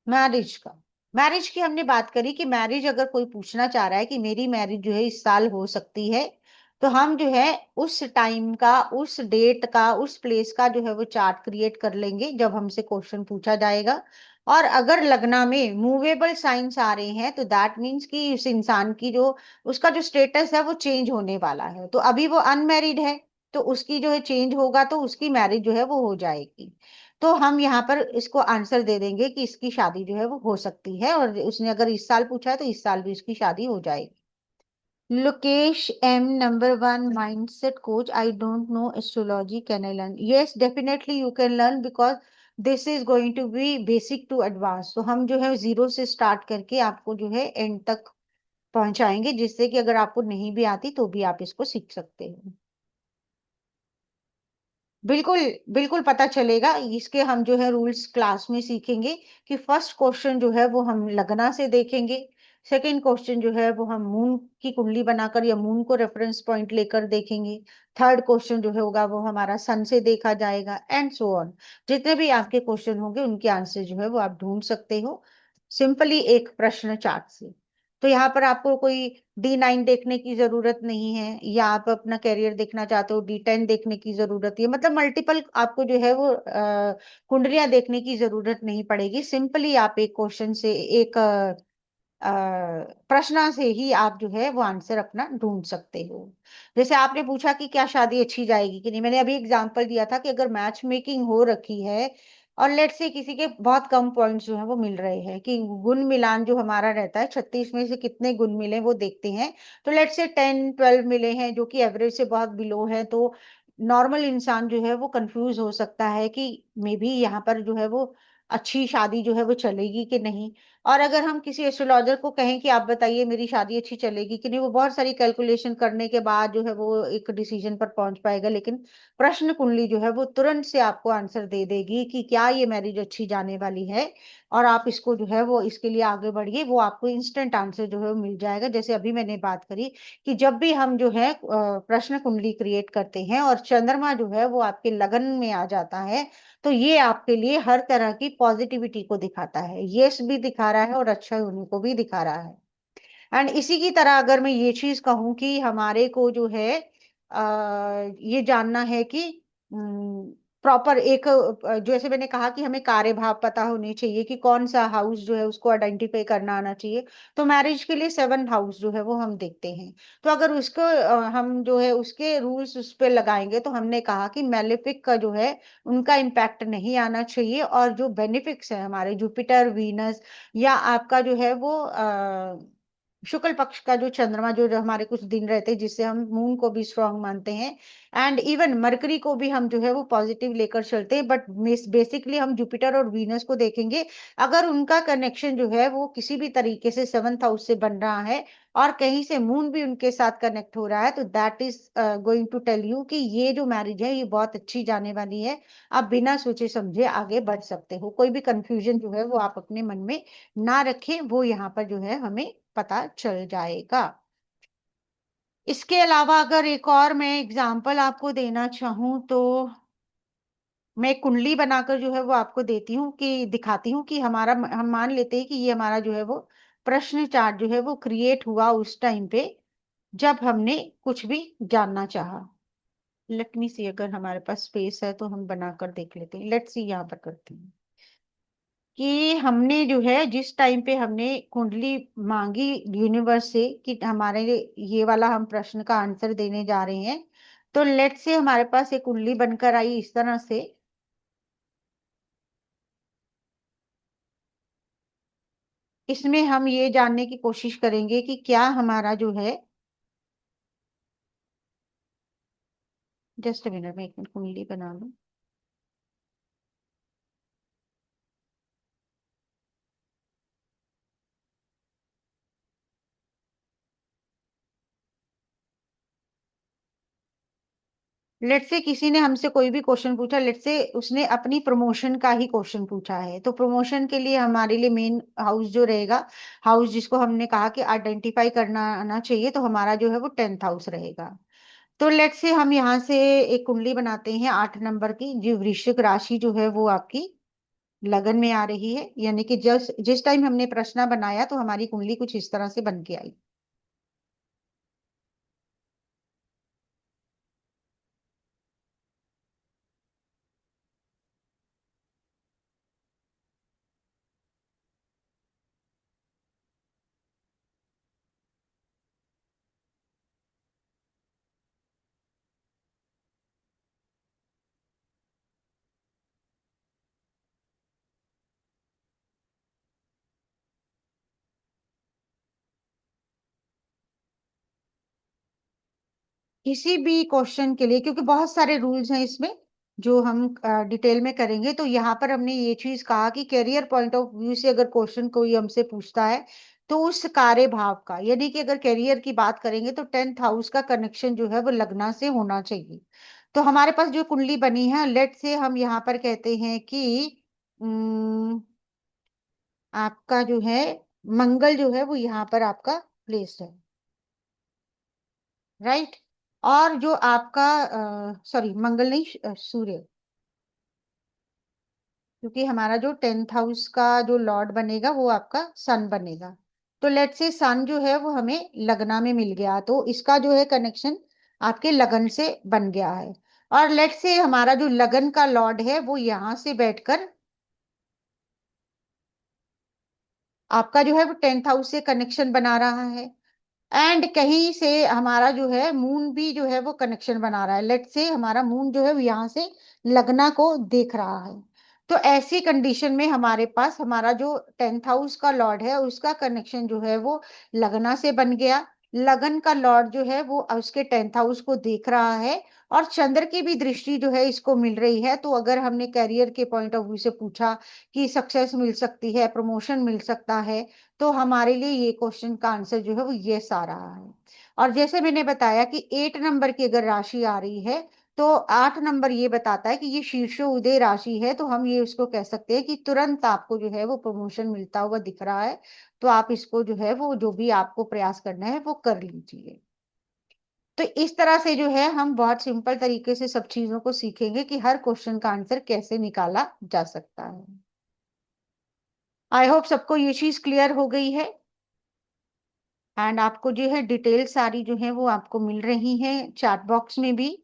मैरिज का, मैरिज की हमने बात करी कि मैरिज अगर कोई पूछना चाह रहा है कि मेरी मैरिज जो है इस साल हो सकती है, तो हम जो है उस टाइम का, उस डेट का, उस प्लेस का जो है वो चार्ट क्रिएट कर लेंगे जब हमसे क्वेश्चन पूछा जाएगा। और अगर लगना में मूवेबल साइंस आ रहे हैं तो दैट मीन्स कि उस इंसान की जो, उसका जो स्टेटस है वो चेंज होने वाला है। तो अभी वो अनमैरिड है, तो उसकी जो है चेंज होगा तो उसकी मैरिज जो है वो हो जाएगी। तो हम यहाँ पर इसको आंसर दे देंगे कि इसकी शादी जो है वो हो सकती है, और उसने अगर इस साल पूछा है तो इस साल भी उसकी शादी हो जाएगी। Lokesh M, number 1 mindset coach, I don't know astrology, can I learn? Yes definitely you can learn, because this is going to be basic to advance. तो हम जो है जीरो से स्टार्ट करके आपको जो है एंड तक पहुंचाएंगे, जिससे कि अगर आपको नहीं भी आती तो भी आप इसको सीख सकते हो। बिल्कुल, बिल्कुल पता चलेगा। इसके हम जो है रूल्स क्लास में सीखेंगे कि फर्स्ट क्वेश्चन जो है वो हम लगना से देखेंगे, सेकंड क्वेश्चन जो है वो हम मून की कुंडली बनाकर या मून को रेफरेंस पॉइंट लेकर देखेंगे, थर्ड क्वेश्चन जो है होगा वो हमारा सन से देखा जाएगा, एंड सो ऑन। जितने भी आपके क्वेश्चन होंगे उनके आंसर जो है वो आप ढूंढ सकते हो सिंपली एक प्रश्न चार्ट से। तो यहाँ पर आपको कोई D9 देखने की जरूरत नहीं है, या आप अपना करियर देखना चाहते हो D10 देखने की जरूरत है, मतलब मल्टीपल आपको जो है वो कुंडलियां देखने की जरूरत नहीं पड़ेगी। सिंपली आप एक क्वेश्चन से, एक प्रश्न से ही आप जो है वो आंसर अपना ढूंढ सकते हो। जैसे आपने पूछा कि क्या शादी अच्छी जाएगी कि नहीं, मैंने अभी एग्जांपल दिया था कि अगर मैच मेकिंग हो रखी है और लेट से किसी के बहुत कम पॉइंट्स जो है वो मिल रहे हैं, कि गुण मिलान जो हमारा रहता है 36 में से कितने गुण मिले वो देखते हैं, तो लेट से 10-12 मिले हैं जो कि एवरेज से बहुत बिलो है, तो नॉर्मल इंसान जो है वो कंफ्यूज हो सकता है कि मे बी यहाँ पर जो है वो अच्छी शादी जो है वो चलेगी कि नहीं। और अगर हम किसी एस्ट्रोलॉजर को कहें कि आप बताइए मेरी शादी अच्छी चलेगी कि नहीं, वो बहुत सारी कैलकुलेशन करने के बाद जो है वो एक डिसीजन पर पहुंच पाएगा, लेकिन प्रश्न कुंडली जो है वो तुरंत से आपको आंसर दे देगी कि क्या ये मैरिज अच्छी जाने वाली है, और आप इसको जो है वो इसके लिए आगे बढ़िए, वो आपको इंस्टेंट आंसर जो है वो मिल जाएगा। जैसे अभी मैंने बात करी कि जब भी हम जो है प्रश्न कुंडली क्रिएट करते हैं और चंद्रमा जो है वो आपके लगन में आ जाता है, तो ये आपके लिए हर तरह की पॉजिटिविटी को दिखाता है, यस भी दिखा रहा है और अच्छा होने को भी दिखा रहा है। एंड इसी की तरह अगर मैं ये चीज कहूं कि हमारे को जो है ये जानना है कि प्रॉपर एक जैसे मैंने कहा कि हमें कार्यभाव पता होने चाहिए कि कौन सा हाउस जो है उसको आइडेंटिफाई करना आना चाहिए। तो मैरिज के लिए 7th हाउस जो है वो हम देखते हैं। तो अगर उसको हम जो है उसके रूल्स उस पर लगाएंगे, तो हमने कहा कि मेलेफिक का जो है उनका इम्पैक्ट नहीं आना चाहिए, और जो बेनिफिक्स है हमारे जुपिटर, वीनस, या आपका जो है वो शुक्ल पक्ष का जो चंद्रमा जो हमारे कुछ दिन रहते हैं, जिससे हम मून को भी स्ट्रांग मानते हैं, एंड इवन मरकरी को भी हम जो है वो पॉजिटिव लेकर चलते हैं, बट बेसिकली हम जुपिटर और वीनस को देखेंगे। अगर उनका कनेक्शन जो है वो किसी भी तरीके से 7th हाउस से बन रहा है और कहीं से मून भी उनके साथ कनेक्ट हो रहा है, तो that is going to tell you कि ये जो मैरिज है ये बहुत अच्छी जाने वाली है। आप बिना सोचे समझे आगे बढ़ सकते हो, कोई भी कंफ्यूजन जो है वो आप अपने मन में ना रखें, वो यहाँ पर जो है हमें पता चल जाएगा। इसके अलावा अगर एक और मैं एग्जांपल आपको देना चाहूँ तो मैं कुंडली बनाकर जो है वो आपको देती हूँ, कि दिखाती हूँ कि हमारा, हम मान लेते हैं कि ये हमारा जो है वो प्रश्न चार्ट जो है वो क्रिएट हुआ उस टाइम पे जब हमने कुछ भी जानना चाहा। लेट मी सी, अगर हमारे पास स्पेस है तो हम बनाकर देख लेते हैं। लेट्स सी, यहाँ पर करते हैं कि हमने जो है जिस टाइम पे हमने कुंडली मांगी यूनिवर्स से कि हमारे ये वाला हम प्रश्न का आंसर देने जा रहे हैं, तो लेट से हमारे पास एक कुंडली बनकर आई इस तरह से। इसमें हम ये जानने की कोशिश करेंगे कि क्या हमारा जो है, जस्ट मिनट में, एक मिनट कुंडली बना लूं। लेट से किसी ने हमसे कोई भी क्वेश्चन पूछा, लेट से उसने अपनी प्रमोशन का ही क्वेश्चन पूछा है, तो प्रमोशन के लिए हमारे लिए मेन हाउस जो रहेगा, हाउस जिसको हमने कहा कि आइडेंटिफाई करना आना चाहिए, तो हमारा जो है वो 10th हाउस रहेगा। तो लेट से हम यहाँ से एक कुंडली बनाते हैं 8 नंबर की, जो वृश्चिक राशि जो है वो आपकी लगन में आ रही है, यानी कि जिस जिस टाइम हमने प्रश्न बनाया तो हमारी कुंडली कुछ इस तरह से बन के आई। किसी भी क्वेश्चन के लिए, क्योंकि बहुत सारे रूल्स हैं इसमें जो हम डिटेल में करेंगे, तो यहाँ पर हमने ये चीज कहा कि करियर पॉइंट ऑफ व्यू से अगर क्वेश्चन कोई हमसे पूछता है तो उस कार्य भाव का, यानी कि अगर करियर की बात करेंगे तो 10th हाउस का कनेक्शन जो है वो लग्न से होना चाहिए। तो हमारे पास जो कुंडली बनी है, लेट से हम यहाँ पर कहते हैं कि आपका जो है मंगल जो है वो यहाँ पर आपका प्लेस्ड है, राइट। और जो आपका सॉरी मंगल नहीं, सूर्य, क्योंकि हमारा जो 10th हाउस का जो लॉर्ड बनेगा वो आपका सन बनेगा। तो लेट से सन जो है वो हमें लगना में मिल गया, तो इसका जो है कनेक्शन आपके लगन से बन गया है। और लेट से हमारा जो लगन का लॉर्ड है वो यहाँ से बैठकर आपका जो है वो 10th हाउस से कनेक्शन बना रहा है। एंड कहीं से हमारा जो है मून भी जो है वो कनेक्शन बना रहा है, लेट से हमारा मून जो है वो यहाँ से लगना को देख रहा है। तो ऐसी कंडीशन में हमारे पास हमारा जो 10th हाउस का लॉर्ड है उसका कनेक्शन जो है वो लगना से बन गया। लगन का लॉर्ड जो है वो उसके 10th हाउस को देख रहा है, और चंद्र की भी दृष्टि जो है इसको मिल रही है। तो अगर हमने करियर के पॉइंट ऑफ व्यू से पूछा कि सक्सेस मिल सकती है, प्रमोशन मिल सकता है, तो हमारे लिए ये क्वेश्चन का आंसर जो है वो यस आ रहा है। और जैसे मैंने बताया कि 8 नंबर की अगर राशि आ रही है तो 8 नंबर ये बताता है कि ये शीर्षो उदय राशि है, तो हम ये उसको कह सकते हैं कि तुरंत आपको जो है वो प्रमोशन मिलता हुआ दिख रहा है। तो आप इसको जो है वो जो भी आपको प्रयास करना है वो कर लीजिए। तो इस तरह से जो है हम बहुत सिंपल तरीके से सब चीजों को सीखेंगे कि हर क्वेश्चन का आंसर कैसे निकाला जा सकता है। आई होप सबको ये चीज क्लियर हो गई है। एंड आपको जो है डिटेल सारी जो है वो आपको मिल रही है चैट बॉक्स में भी।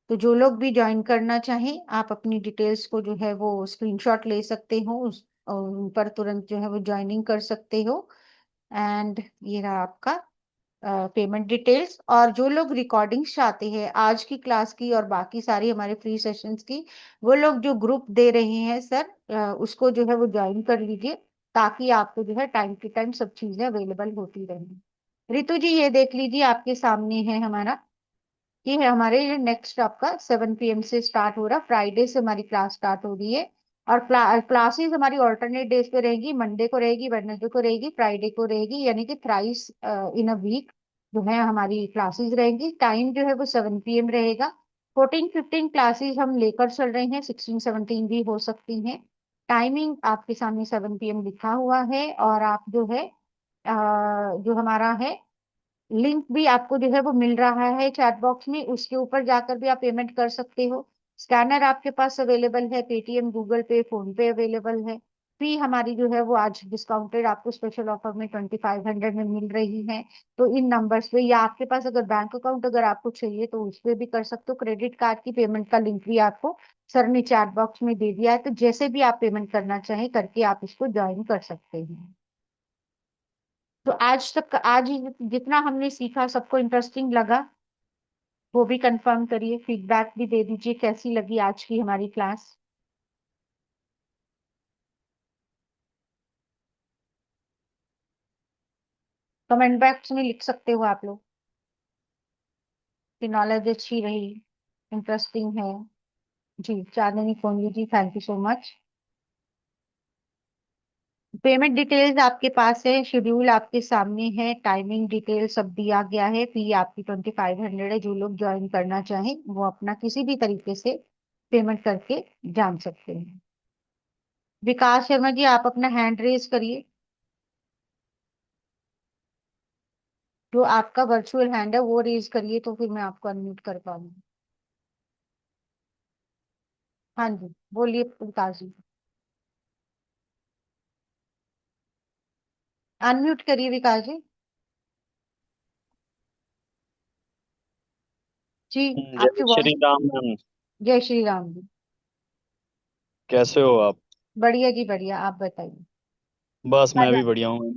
तो जो लोग भी ज्वाइन करना चाहें आप अपनी डिटेल्स को जो है वो स्क्रीनशॉट ले सकते हो, उस और उन पर तुरंत जो है वो ज्वाइनिंग कर सकते हो। एंड ये रहा आपका पेमेंट डिटेल्स। और जो लोग रिकॉर्डिंग्स चाहते हैं आज की क्लास की और बाकी सारी हमारे फ्री सेशंस की, वो लोग जो ग्रुप दे रहे हैं सर, उसको जो है वो ज्वाइन कर लीजिए, ताकि आपको जो है टाइम टू टाइम सब चीजें अवेलेबल होती रहें। रितु जी ये देख लीजिए आपके सामने है हमारा, ये है हमारे नेक्स्ट आपका 7 PM से स्टार्ट हो रहा, फ्राइडे से हमारी क्लास स्टार्ट हो रही है। और क्लासेस हमारी ऑल्टरनेट डेज पे रहेगी, मंडे को रहेगी, वेडनेसडे को रहेगी, फ्राइडे को रहेगी, यानी कि थ्राइस इन अ वीक जो है हमारी क्लासेस रहेंगी। टाइम जो है वो 7 PM रहेगा। 14-15 क्लासेस हम लेकर चल रहे हैं, 16-17 भी हो सकती हैं। टाइमिंग आपके सामने 7 PM लिखा हुआ है। और आप जो है जो हमारा है लिंक भी आपको जो है वो मिल रहा है चैट बॉक्स में, उसके ऊपर जाकर भी आप पेमेंट कर सकते हो। स्कैनर आपके पास अवेलेबल है, पेटीएम, गूगल पे, फोन पे अवेलेबल है। फी हमारी जो है वो आज डिस्काउंटेड आपको स्पेशल ऑफर में 2500 में मिल रही है। तो इन नंबर्स पे, या आपके पास अगर बैंक अकाउंट अगर आपको चाहिए तो उस पे भी कर सकते हो। क्रेडिट कार्ड की पेमेंट का लिंक भी आपको सर ने चैट बॉक्स में दे दिया है, तो जैसे भी आप पेमेंट करना चाहें करके आप इसको ज्वाइन कर सकते हैं। तो आज तक आज जितना हमने सीखा सबको इंटरेस्टिंग लगा वो भी कंफर्म करिए, फीडबैक भी दे दीजिए कैसी लगी आज की हमारी क्लास। कमेंट बॉक्स में लिख सकते हो आप लोग कि नॉलेज अच्छी रही, इंटरेस्टिंग है। जी Chandni Kongli ji, thank you so much. Payment details आपके पास है, शेड्यूल आपके सामने है, टाइमिंग डिटेल सब दिया गया है। फी आपकी 2500 है। जो लोग ज्वाइन करना चाहें वो अपना किसी भी तरीके से पेमेंट करके जान सकते हैं। विकास शर्मा जी आप अपना हैंड रेज करिए, जो आपका वर्चुअल हैंड है वो रेज करिए तो फिर मैं आपको अनम्यूट कर पाऊंगी। हाँ जी बोलिए विकास जी। अनम्यूट करिए विकास जी। जी। आपकी जय श्री वॉइस। राम मैम। जय श्री राम जी। कैसे हो आप? बढ़िया जी बढ़िया, आप बताइए। बस क्या मैं भी जान बढ़िया हूँ।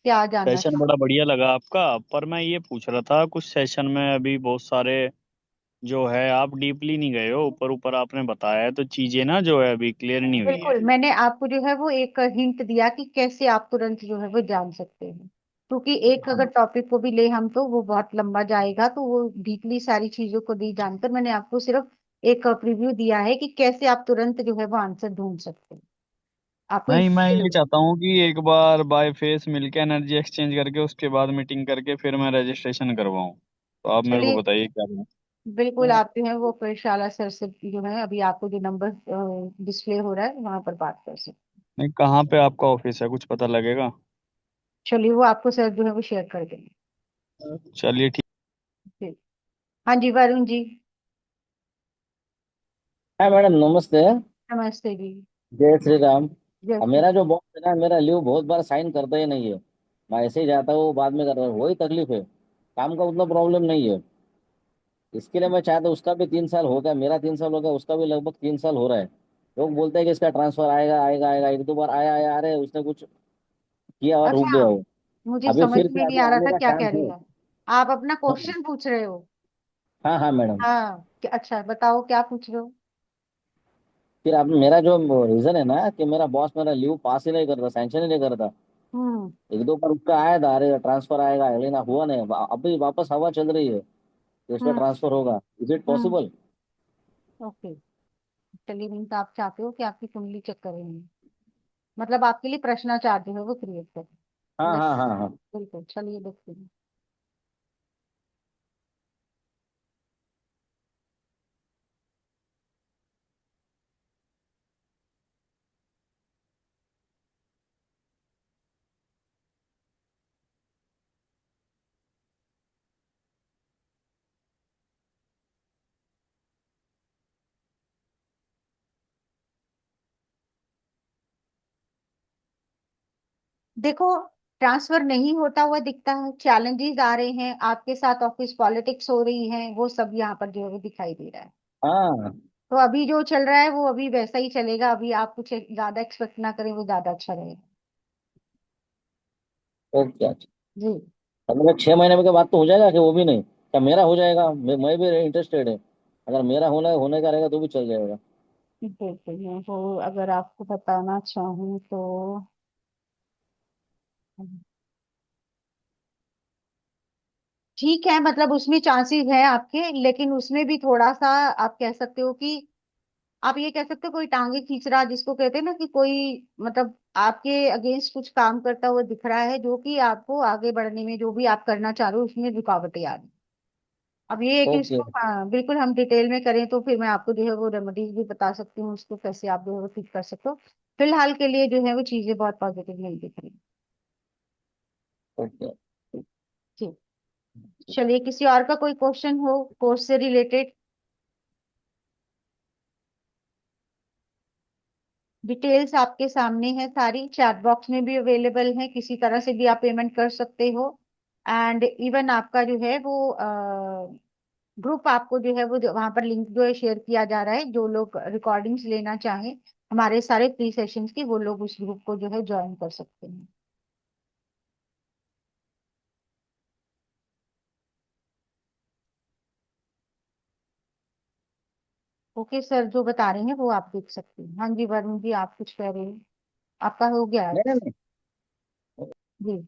क्या जानना सेशन चाहते बड़ा बढ़िया लगा आपका, पर मैं ये पूछ रहा था, कुछ सेशन में अभी बहुत सारे जो है आप डीपली नहीं गए हो, ऊपर ऊपर आपने बताया है, तो चीजें ना जो है अभी क्लियर नहीं हुई बिल्कुल, हैं। मैंने आपको जो है वो एक हिंट दिया कि कैसे आप तुरंत जो है वो जान सकते हैं। क्योंकि एक अगर टॉपिक को भी ले हम तो वो बहुत लंबा जाएगा, तो वो डीपली सारी चीजों को दी जानकर मैंने आपको सिर्फ एक प्रीव्यू दिया है कि कैसे आप तुरंत जो है वो आंसर ढूंढ सकते हैं। आपको नहीं, मैं इसलिए। ये चाहता हूँ कि एक बार बाय फेस मिलके एनर्जी एक्सचेंज करके उसके बाद मीटिंग करके फिर मैं रजिस्ट्रेशन करवाऊँ, तो आप मेरे को चलिए, बताइए क्या बिल्कुल करें। आप जो है वो प्रशाला सर से जो है अभी आपको जो नंबर डिस्प्ले हो रहा है वहां पर बात कर सकते नहीं, कहाँ पे आपका ऑफिस है, कुछ पता लगेगा? हैं। चलिए, वो आपको सर जो है वो शेयर कर देंगे। चलिए ठीक। ठीक। हाँ जी, वरुण जी। हाँ मैडम, नमस्ते। नमस्ते जी। जय श्री राम। जय अब श्री। मेरा जो बॉस है ना, मेरा लीव बहुत बार साइन करता ही नहीं है। मैं ऐसे ही जाता हूँ, बाद में करता हूँ, वही तकलीफ है। काम का उतना प्रॉब्लम नहीं है। इसके लिए मैं चाहता हूँ, उसका भी 3 साल हो गया, मेरा 3 साल हो गया, उसका भी लगभग 3 साल हो रहा है। लोग बोलते हैं कि इसका ट्रांसफर आएगा आएगा आएगा, एक दो बार आया आया, अरे उसने कुछ किया और रुक गया अच्छा, हो। मुझे अभी समझ फिर में से नहीं अभी आ रहा आने था का क्या कह चांस रहे है। हैं। आप अपना हाँ क्वेश्चन पूछ रहे हो? हाँ हाँ मैडम। हाँ, अच्छा बताओ क्या पूछ रहे हो। फिर अब मेरा जो रीजन है ना, कि मेरा बॉस मेरा लीव पास ही नहीं करता, सैंक्शन ही नहीं करता। हम्म। एक दो बार उसका आया था, अरे ट्रांसफर आएगा, लेना हुआ नहीं। अभी वापस हवा चल रही है कि उसका हम्म। ट्रांसफर होगा। Is it hmm. Possible? Okay. चलिए, मीन्स आप चाहते हो कि आपकी कुंडली चेक करेंगे, मतलब आपके लिए प्रश्नाचार जो है वो क्रिएट करें। हाँ हाँ हाँ हाँ। बिल्कुल, चलिए देखते हैं। देखो, ट्रांसफर नहीं होता हुआ दिखता है, चैलेंजेस आ रहे हैं आपके साथ, ऑफिस पॉलिटिक्स हो रही है, वो सब यहाँ पर जो है वो दिखाई दे रहा है। हाँ। तो अभी जो चल रहा है वो अभी वैसा ही चलेगा, अभी आप कुछ ज्यादा एक्सपेक्ट ना करें, वो ज्यादा अच्छा रहेगा। ओके अच्छा। जी। अब मेरा 6 महीने के बाद तो हो जाएगा कि वो भी नहीं? क्या मेरा हो जाएगा? मैं भी इंटरेस्टेड है। अगर मेरा होने का रहेगा तो भी चल जाएगा। बिल्कुल, मैं वो अगर आपको बताना चाहूँ तो ठीक है, मतलब उसमें चांसेस है आपके, लेकिन उसमें भी थोड़ा सा आप कह सकते हो कि आप ये कह सकते हो कोई टांगे खींच रहा, जिसको कहते हैं ना कि कोई मतलब आपके अगेंस्ट कुछ काम करता हुआ दिख रहा है, जो कि आपको आगे बढ़ने में जो भी आप करना चाह रहे हो उसमें रुकावटें आ रही। अब ये है कि ओके। इसको हाँ, बिल्कुल हम डिटेल में करें तो फिर मैं आपको जो है वो रेमेडीज भी बता सकती हूँ, उसको कैसे आप जो है वो ठीक कर सकते हो। फिलहाल के लिए जो है वो चीजें बहुत पॉजिटिव नहीं दिख रही। ओके। जी। चलिए, किसी और का कोई क्वेश्चन हो कोर्स से रिलेटेड? डिटेल्स आपके सामने है, सारी चैट बॉक्स में भी अवेलेबल है, किसी तरह से भी आप पेमेंट कर सकते हो। एंड इवन आपका जो है वो ग्रुप आपको जो है वो वहां पर लिंक जो है शेयर किया जा रहा है, जो लोग रिकॉर्डिंग्स लेना चाहें हमारे सारे फ्री सेशंस की, वो लोग उस ग्रुप को जो है ज्वाइन कर सकते हैं। ओके सर, जो बता रहे हैं वो आप देख सकते हैं। हाँ जी वरुण जी, आप कुछ कह रहे हैं? आपका हो गया है? नहीं नहीं नहीं। जी।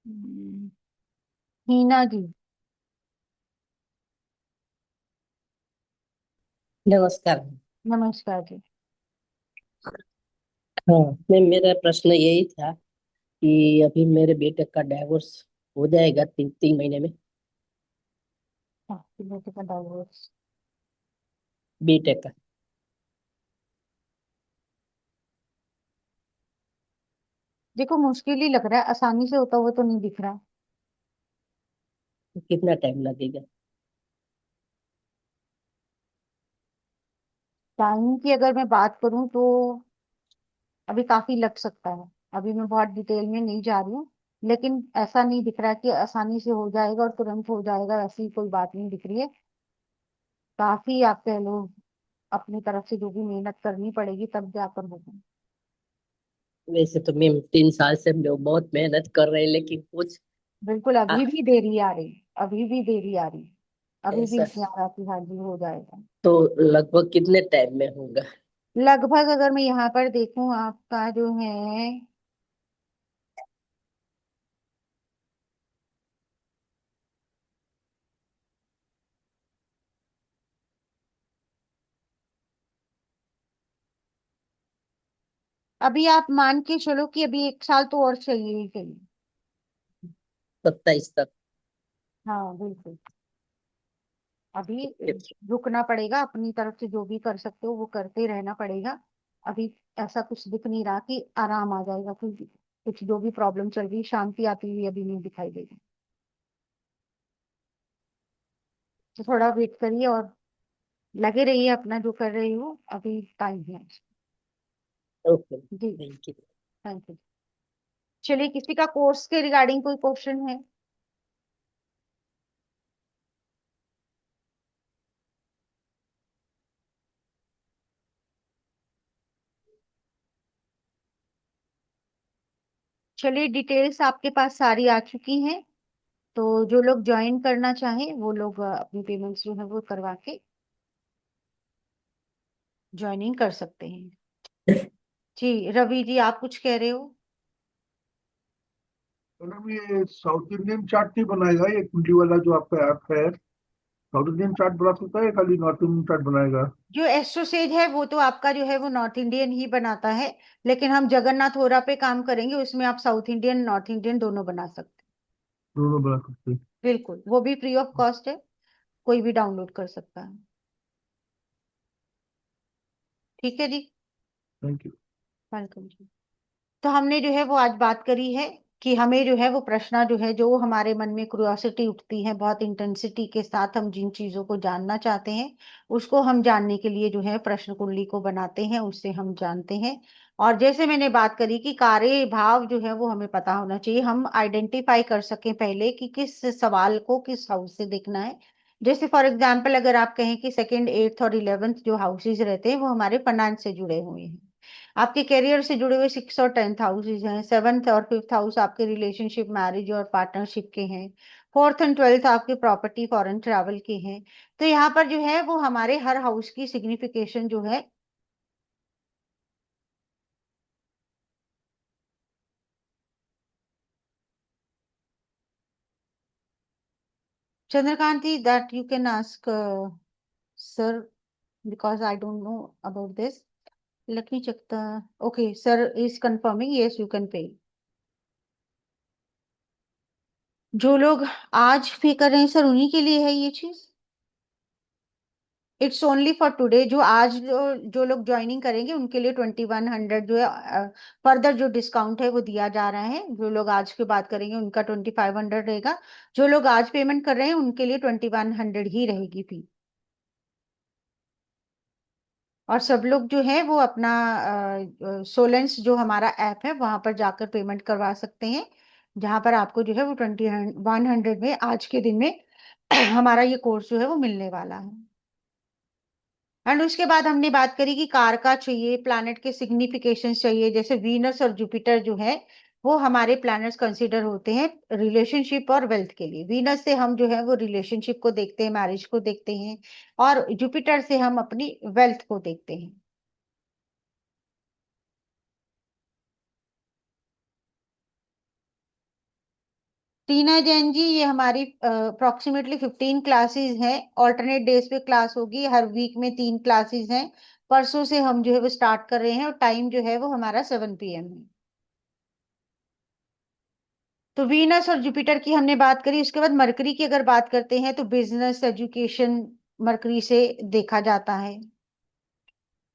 हम्म, हीना जी। नमस्कार। नमस्कार जी। हाँ, मैं मेरा प्रश्न यही था कि अभी मेरे बेटे का डाइवोर्स हो जाएगा 3 महीने में। आपके बेटे का डाइवोर्स? बेटे का। देखो, मुश्किल ही लग रहा है, आसानी से होता हुआ तो नहीं दिख रहा। तो कितना टाइम लगेगा? टाइम की अगर मैं बात करूं तो अभी काफी लग सकता है, अभी मैं बहुत डिटेल में नहीं जा रही हूँ, लेकिन ऐसा नहीं दिख रहा कि आसानी से हो जाएगा और तुरंत हो जाएगा, ऐसी कोई बात नहीं दिख रही है। काफी आप कह लो अपनी तरफ से जो भी मेहनत करनी पड़ेगी तब जाकर होगा। वैसे तो मैम 3 साल से हम लोग बहुत मेहनत कर रहे हैं, लेकिन कुछ बिल्कुल, आ, अभी भी देरी आ रही, अभी भी देरी आ रही, अभी भी ऐसा नहीं आ रहा कि हाँ जी हो जाएगा। तो लगभग कितने टाइम में होगा? लगभग अगर मैं यहाँ पर देखूं आपका जो है, अभी आप मान के चलो कि अभी 1 साल तो और चाहिए ही चाहिए। 27 तक? हाँ बिल्कुल, अभी रुकना पड़ेगा, अपनी तरफ से जो भी कर सकते हो वो करते रहना पड़ेगा। अभी ऐसा कुछ दिख नहीं रहा कि आराम आ जाएगा, क्योंकि कुछ जो भी प्रॉब्लम चल रही शांति आती हुई अभी नहीं दिखाई देगी। तो थोड़ा वेट करिए और लगे रहिए अपना जो कर रही हो, अभी टाइम है। ओके, जी, थैंक यू। Thank you. चलिए, किसी का कोर्स के रिगार्डिंग कोई क्वेश्चन है? चलिए, डिटेल्स आपके पास सारी आ चुकी हैं, तो जो लोग ज्वाइन करना चाहें वो लोग अपनी पेमेंट्स जो है वो करवा के ज्वाइनिंग कर सकते हैं। जी रवि जी, आप कुछ कह रहे हो? मैडम ये साउथ इंडियन चार्ट नहीं बनाएगा ये कुंडी वाला जो आपका ऐप है? साउथ इंडियन चार्ट बना सकता है या खाली नॉर्थ इंडियन चार्ट बनाएगा? जो एस्ट्रोसेज है वो तो आपका जो है वो नॉर्थ इंडियन ही बनाता है, लेकिन हम जगन्नाथ होरा पे काम करेंगे, उसमें आप साउथ इंडियन नॉर्थ इंडियन दोनों बना सकते हैं। दोनों बना सकते हैं। बिल्कुल, वो भी फ्री ऑफ कॉस्ट है, कोई भी डाउनलोड कर सकता है। ठीक है जी, थैंक यू। वेलकम जी। तो हमने जो है वो आज बात करी है कि हमें जो है वो प्रश्न जो है, जो हमारे मन में क्यूरियोसिटी उठती है बहुत इंटेंसिटी के साथ, हम जिन चीजों को जानना चाहते हैं उसको हम जानने के लिए जो है प्रश्न कुंडली को बनाते हैं, उससे हम जानते हैं। और जैसे मैंने बात करी कि कार्य भाव जो है वो हमें पता होना चाहिए, हम आइडेंटिफाई कर सकें पहले कि किस सवाल को किस हाउस से देखना है। जैसे फॉर एग्जाम्पल अगर आप कहें कि सेकंड, एट्थ और 11th जो हाउसेज रहते हैं वो हमारे फाइनेंस से जुड़े हुए हैं, आपके करियर से जुड़े हुए 6 और 10th हाउसेज हैं, 7th और 5th हाउस आपके रिलेशनशिप, मैरिज और पार्टनरशिप के हैं, 4th एंड 12th आपके प्रॉपर्टी, फॉरेन ट्रैवल के हैं। तो यहाँ पर जो है वो हमारे हर हाउस की सिग्निफिकेशन जो है, Chandrakanti, that you can ask sir, because I don't know about this. Let me check the, okay sir is confirming, yes you can pay. जो लोग आज पे कर रहे हैं सर उन्हीं के लिए है ये चीज, इट्स ओनली फॉर टुडे। जो आज जो लोग ज्वाइनिंग करेंगे उनके लिए 2100 जो है फर्दर जो डिस्काउंट है वो दिया जा रहा है। जो लोग आज के बाद करेंगे उनका 2500 रहेगा, जो लोग आज पेमेंट कर रहे हैं उनके लिए 2100 ही रहेगी फी। और सब लोग जो है वो अपना सोलेंस जो हमारा ऐप है वहां पर जाकर पेमेंट करवा सकते हैं, जहां पर आपको जो है वो 2100 में आज के दिन में हमारा ये कोर्स जो है वो मिलने वाला है। एंड उसके बाद हमने बात करी कि कार का चाहिए, प्लैनेट के सिग्निफिकेशन चाहिए, जैसे वीनस और जुपिटर जो है वो हमारे प्लैनेट्स कंसीडर होते हैं रिलेशनशिप और वेल्थ के लिए। वीनस से हम जो है वो रिलेशनशिप को देखते हैं, मैरिज को देखते हैं, और जुपिटर से हम अपनी वेल्थ को देखते हैं। टीना जैन जी, ये हमारी अप्रोक्सीमेटली 15 क्लासेस हैं, ऑल्टरनेट डेज पे क्लास होगी, हर वीक में 3 क्लासेस हैं। परसों से हम जो है वो स्टार्ट कर रहे हैं और टाइम जो है वो हमारा 7 PM है। तो वीनस और जुपिटर की हमने बात करी, उसके बाद मरकरी की अगर बात करते हैं तो बिजनेस, एजुकेशन मरकरी से देखा जाता है।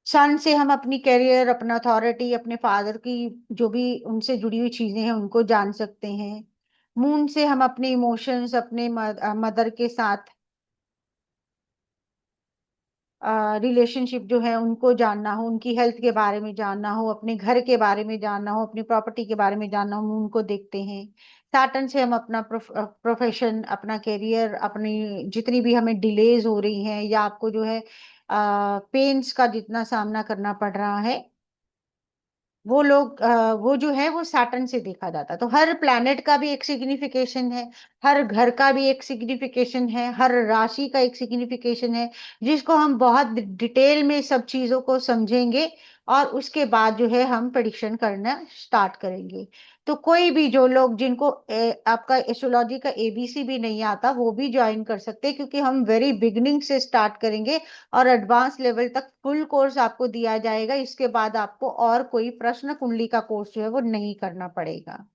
सन से हम अपनी करियर, अपना अथॉरिटी, अपने फादर की जो भी उनसे जुड़ी हुई चीजें हैं उनको जान सकते हैं। मून से हम अपने इमोशंस, अपने मदर के साथ रिलेशनशिप जो है उनको जानना हो, उनकी हेल्थ के बारे में जानना हो, अपने घर के बारे में जानना हो, अपनी प्रॉपर्टी के बारे में जानना हो, हम उनको देखते हैं। सैटर्न से हम अपना प्रोफेशन, अपना करियर, अपनी जितनी भी हमें डिलेज हो रही हैं या आपको जो है पेन्स का जितना सामना करना पड़ रहा है, वो लोग वो जो है वो सैटर्न से देखा जाता है। तो हर प्लैनेट का भी एक सिग्निफिकेशन है, हर घर का भी एक सिग्निफिकेशन है, हर राशि का एक सिग्निफिकेशन है, जिसको हम बहुत डिटेल में सब चीजों को समझेंगे और उसके बाद जो है हम प्रेडिक्शन करना स्टार्ट करेंगे। तो कोई भी जो लोग जिनको आपका एस्ट्रोलॉजी का एबीसी भी नहीं आता वो भी ज्वाइन कर सकते हैं, क्योंकि हम वेरी बिगनिंग से स्टार्ट करेंगे और एडवांस लेवल तक फुल कोर्स आपको दिया जाएगा। इसके बाद आपको और कोई प्रश्न कुंडली का कोर्स जो है वो नहीं करना पड़ेगा।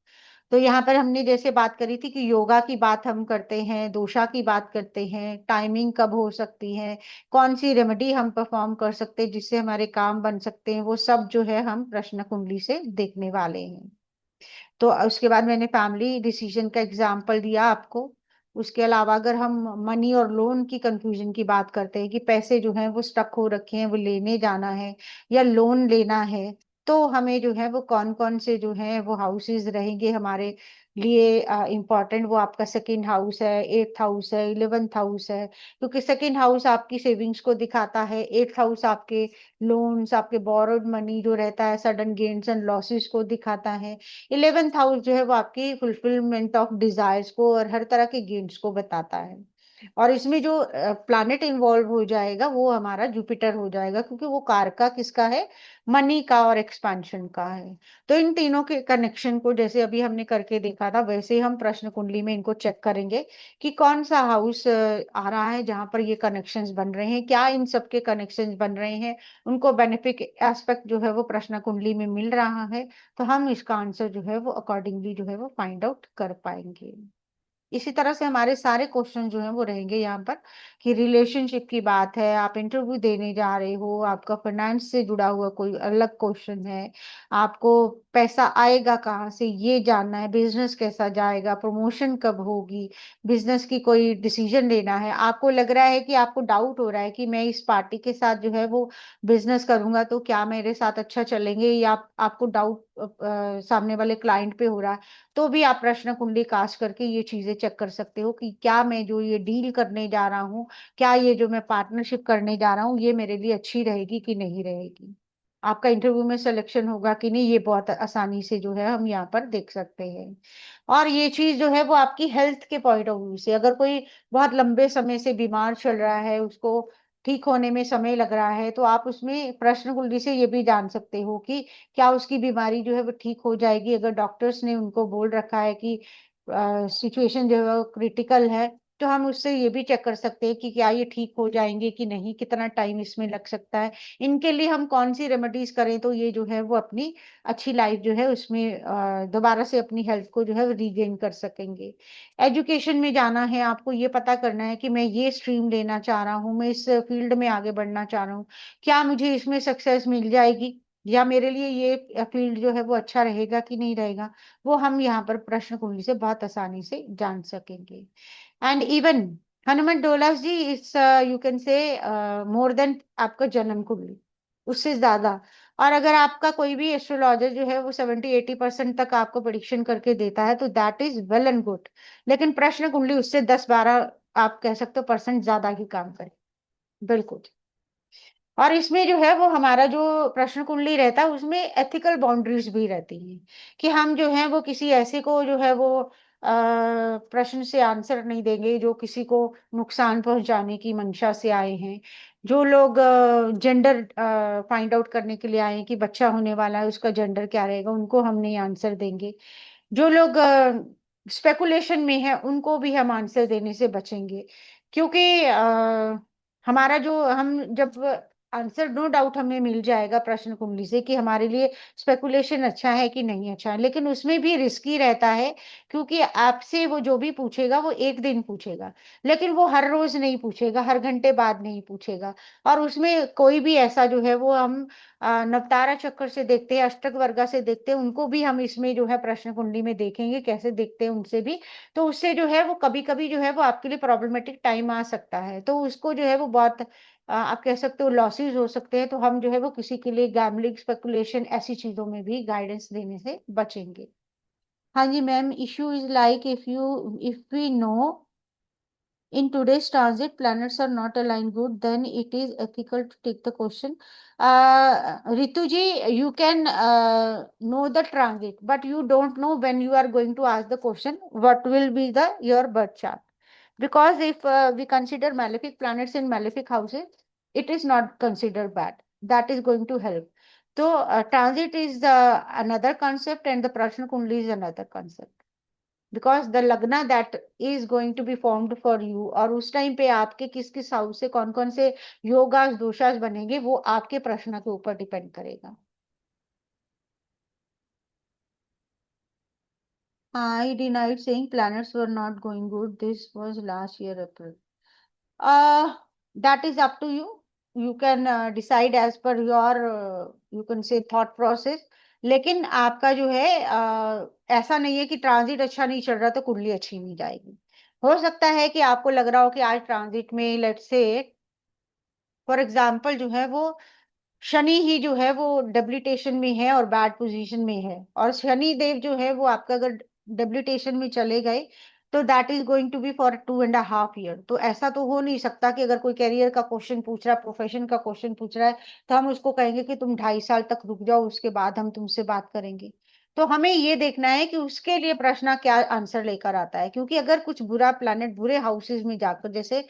तो यहाँ पर हमने जैसे बात करी थी कि योगा की बात हम करते हैं, दोशा की बात करते हैं, टाइमिंग कब हो सकती है, कौन सी रेमेडी हम परफॉर्म कर सकते हैं जिससे हमारे काम बन सकते हैं, वो सब जो है हम प्रश्न कुंडली से देखने वाले हैं। तो उसके बाद मैंने फैमिली डिसीजन का एग्जाम्पल दिया आपको। उसके अलावा अगर हम मनी और लोन की कंफ्यूजन की बात करते हैं कि पैसे जो हैं वो स्टक हो रखे हैं, वो लेने जाना है या लोन लेना है, तो हमें जो है वो कौन कौन से जो है वो हाउसेस रहेंगे हमारे लिए इम्पोर्टेंट। वो आपका सेकंड हाउस है, एट्थ हाउस है, 11th हाउस है, क्योंकि सेकंड हाउस आपकी सेविंग्स को दिखाता है, एट्थ हाउस आपके लोन्स, आपके बोरोड मनी जो रहता है, सडन गेन्स एंड लॉसेस को दिखाता है, 11th हाउस जो है वो आपकी फुलफिलमेंट ऑफ डिजायर्स को और हर तरह के गेम्स को बताता है। और इसमें जो प्लैनेट इन्वॉल्व हो जाएगा वो हमारा जुपिटर हो जाएगा, क्योंकि वो कारका किसका है, मनी का और एक्सपेंशन का है। तो इन तीनों के कनेक्शन को जैसे अभी हमने करके देखा था, वैसे ही हम प्रश्न कुंडली में इनको चेक करेंगे कि कौन सा हाउस आ रहा है जहां पर ये कनेक्शंस बन रहे हैं, क्या इन सब के कनेक्शंस बन रहे हैं, उनको बेनिफिट एस्पेक्ट जो है वो प्रश्न कुंडली में मिल रहा है, तो हम इसका आंसर जो है वो अकॉर्डिंगली जो है वो फाइंड आउट कर पाएंगे। इसी तरह से हमारे सारे क्वेश्चन जो हैं वो रहेंगे यहाँ पर कि रिलेशनशिप की बात है, आप इंटरव्यू देने जा रहे हो, आपका फाइनेंस से जुड़ा हुआ कोई अलग क्वेश्चन है, आपको पैसा आएगा कहाँ से ये जानना है, बिजनेस कैसा जाएगा, प्रमोशन कब होगी, बिजनेस की कोई डिसीजन लेना है, आपको लग रहा है कि आपको डाउट हो रहा है कि मैं इस पार्टी के साथ जो है वो बिजनेस करूंगा तो क्या मेरे साथ अच्छा चलेंगे, या आपको डाउट सामने वाले क्लाइंट पे हो रहा है, तो भी आप प्रश्न कुंडली कास्ट करके ये चीजें चेक कर सकते हो कि क्या मैं जो ये डील करने जा रहा हूँ, क्या ये जो मैं पार्टनरशिप करने जा रहा हूँ ये मेरे लिए अच्छी रहेगी कि नहीं रहेगी, आपका इंटरव्यू में सिलेक्शन होगा कि नहीं, ये बहुत आसानी से जो है हम यहाँ पर देख सकते हैं। और ये चीज जो है वो आपकी हेल्थ के पॉइंट ऑफ व्यू से, अगर कोई बहुत लंबे समय से बीमार चल रहा है, उसको ठीक होने में समय लग रहा है, तो आप उसमें प्रश्न कुंडली से ये भी जान सकते हो कि क्या उसकी बीमारी जो है वो ठीक हो जाएगी। अगर डॉक्टर्स ने उनको बोल रखा है कि सिचुएशन जो है वो क्रिटिकल है, तो हम उससे ये भी चेक कर सकते हैं कि क्या ये ठीक हो जाएंगे कि नहीं, कितना टाइम इसमें लग सकता है, इनके लिए हम कौन सी रेमेडीज करें तो ये जो है वो अपनी अच्छी लाइफ जो है उसमें दोबारा से अपनी हेल्थ को जो है रीगेन कर सकेंगे। एजुकेशन में जाना है, आपको ये पता करना है कि मैं ये स्ट्रीम लेना चाह रहा हूँ, मैं इस फील्ड में आगे बढ़ना चाह रहा हूँ, क्या मुझे इसमें सक्सेस मिल जाएगी, या मेरे लिए ये फील्ड जो है वो अच्छा रहेगा कि नहीं रहेगा, वो हम यहाँ पर प्रश्न कुंडली से बहुत आसानी से जान सकेंगे। And even Hanumat Dolas ji, it's you can say more then आपका जन्म कुंडली, उससे ज्यादा। और अगर आपका कोई भी एस्ट्रोलॉजर जो है वो 70-80% तक आपको प्रिडिक्शन करके देता है तो that is well and good, लेकिन प्रश्न कुंडली उससे 10-12 आप कह सकते हो परसेंट ज्यादा ही काम करे। बिल्कुल। और इसमें जो है वो हमारा जो प्रश्न कुंडली रहता है उसमें एथिकल बाउंड्रीज भी रहती हैं कि हम जो है वो किसी ऐसे को जो है वो प्रश्न से आंसर नहीं देंगे जो किसी को नुकसान पहुंचाने की मंशा से आए हैं। जो लोग जेंडर फाइंड आउट करने के लिए आए हैं कि बच्चा होने वाला है उसका जेंडर क्या रहेगा, उनको हम नहीं आंसर देंगे। जो लोग स्पेकुलेशन में है उनको भी हम आंसर देने से बचेंगे, क्योंकि हमारा जो हम जब आंसर नो डाउट हमें मिल जाएगा प्रश्न कुंडली से कि हमारे लिए स्पेकुलेशन अच्छा है कि नहीं अच्छा है, लेकिन उसमें भी रिस्की रहता है, क्योंकि आपसे वो जो भी पूछेगा वो एक दिन पूछेगा, लेकिन वो हर रोज नहीं पूछेगा, हर घंटे बाद नहीं पूछेगा। और उसमें कोई भी ऐसा जो है वो हम नवतारा चक्कर से देखते हैं, अष्टक वर्गा से देखते हैं, उनको भी हम इसमें जो है प्रश्न कुंडली में देखेंगे कैसे देखते हैं उनसे भी। तो उससे जो है वो कभी कभी जो है वो आपके लिए प्रॉब्लमेटिक टाइम आ सकता है, तो उसको जो है वो बहुत आप कह सकते हो लॉसेस हो सकते हैं, तो हम जो है वो किसी के लिए गैम्बलिंग, स्पेकुलेशन, ऐसी चीजों में भी गाइडेंस देने से बचेंगे। हाँ जी ma'am, issue is like if we know in today's transit planets are not aligned good, then it is ethical to take the question. Ritu ji, you can know the transit, but you don't know when you are going to ask the question what will be the your birth chart. Because if we consider malefic planets in malefic houses, it is not considered bad. That is going to help. So transit is the another concept, and the Prashna Kundli is another concept. Because the लगना that is going to be formed for you, और उस time पे आपके किस किस house से कौन कौन से योगास दोषास बनेंगे, वो आपके प्रश्न के ऊपर डिपेंड करेगा। I denied saying planets were not going good. This was last year April. Uh, that is up to you. You can decide as per your you can say thought process. लेकिन आपका जो है ऐसा नहीं है कि transit अच्छा नहीं चल रहा तो कुंडली अच्छी नहीं जाएगी। हो सकता है कि आपको लग रहा हो कि आज ट्रांजिट में लेट्स से फॉर एग्जाम्पल जो है वो शनि ही जो है वो डेबिलिटेशन में है और बैड पोजीशन में है, और शनि देव जो है वो आपका अगर डेबिलिटेशन में चले गए तो that is going to be for 2.5 year. तो ऐसा तो हो नहीं सकता कि अगर कोई करियर का क्वेश्चन पूछ रहा है, प्रोफेशन का क्वेश्चन पूछ रहा है, तो हम उसको कहेंगे कि तुम 2.5 साल तक रुक जाओ, उसके बाद हम तुमसे बात करेंगे। तो हमें ये देखना है कि उसके लिए प्रश्न क्या आंसर लेकर आता है, क्योंकि अगर कुछ बुरा प्लैनेट बुरे हाउसेज में जाकर, जैसे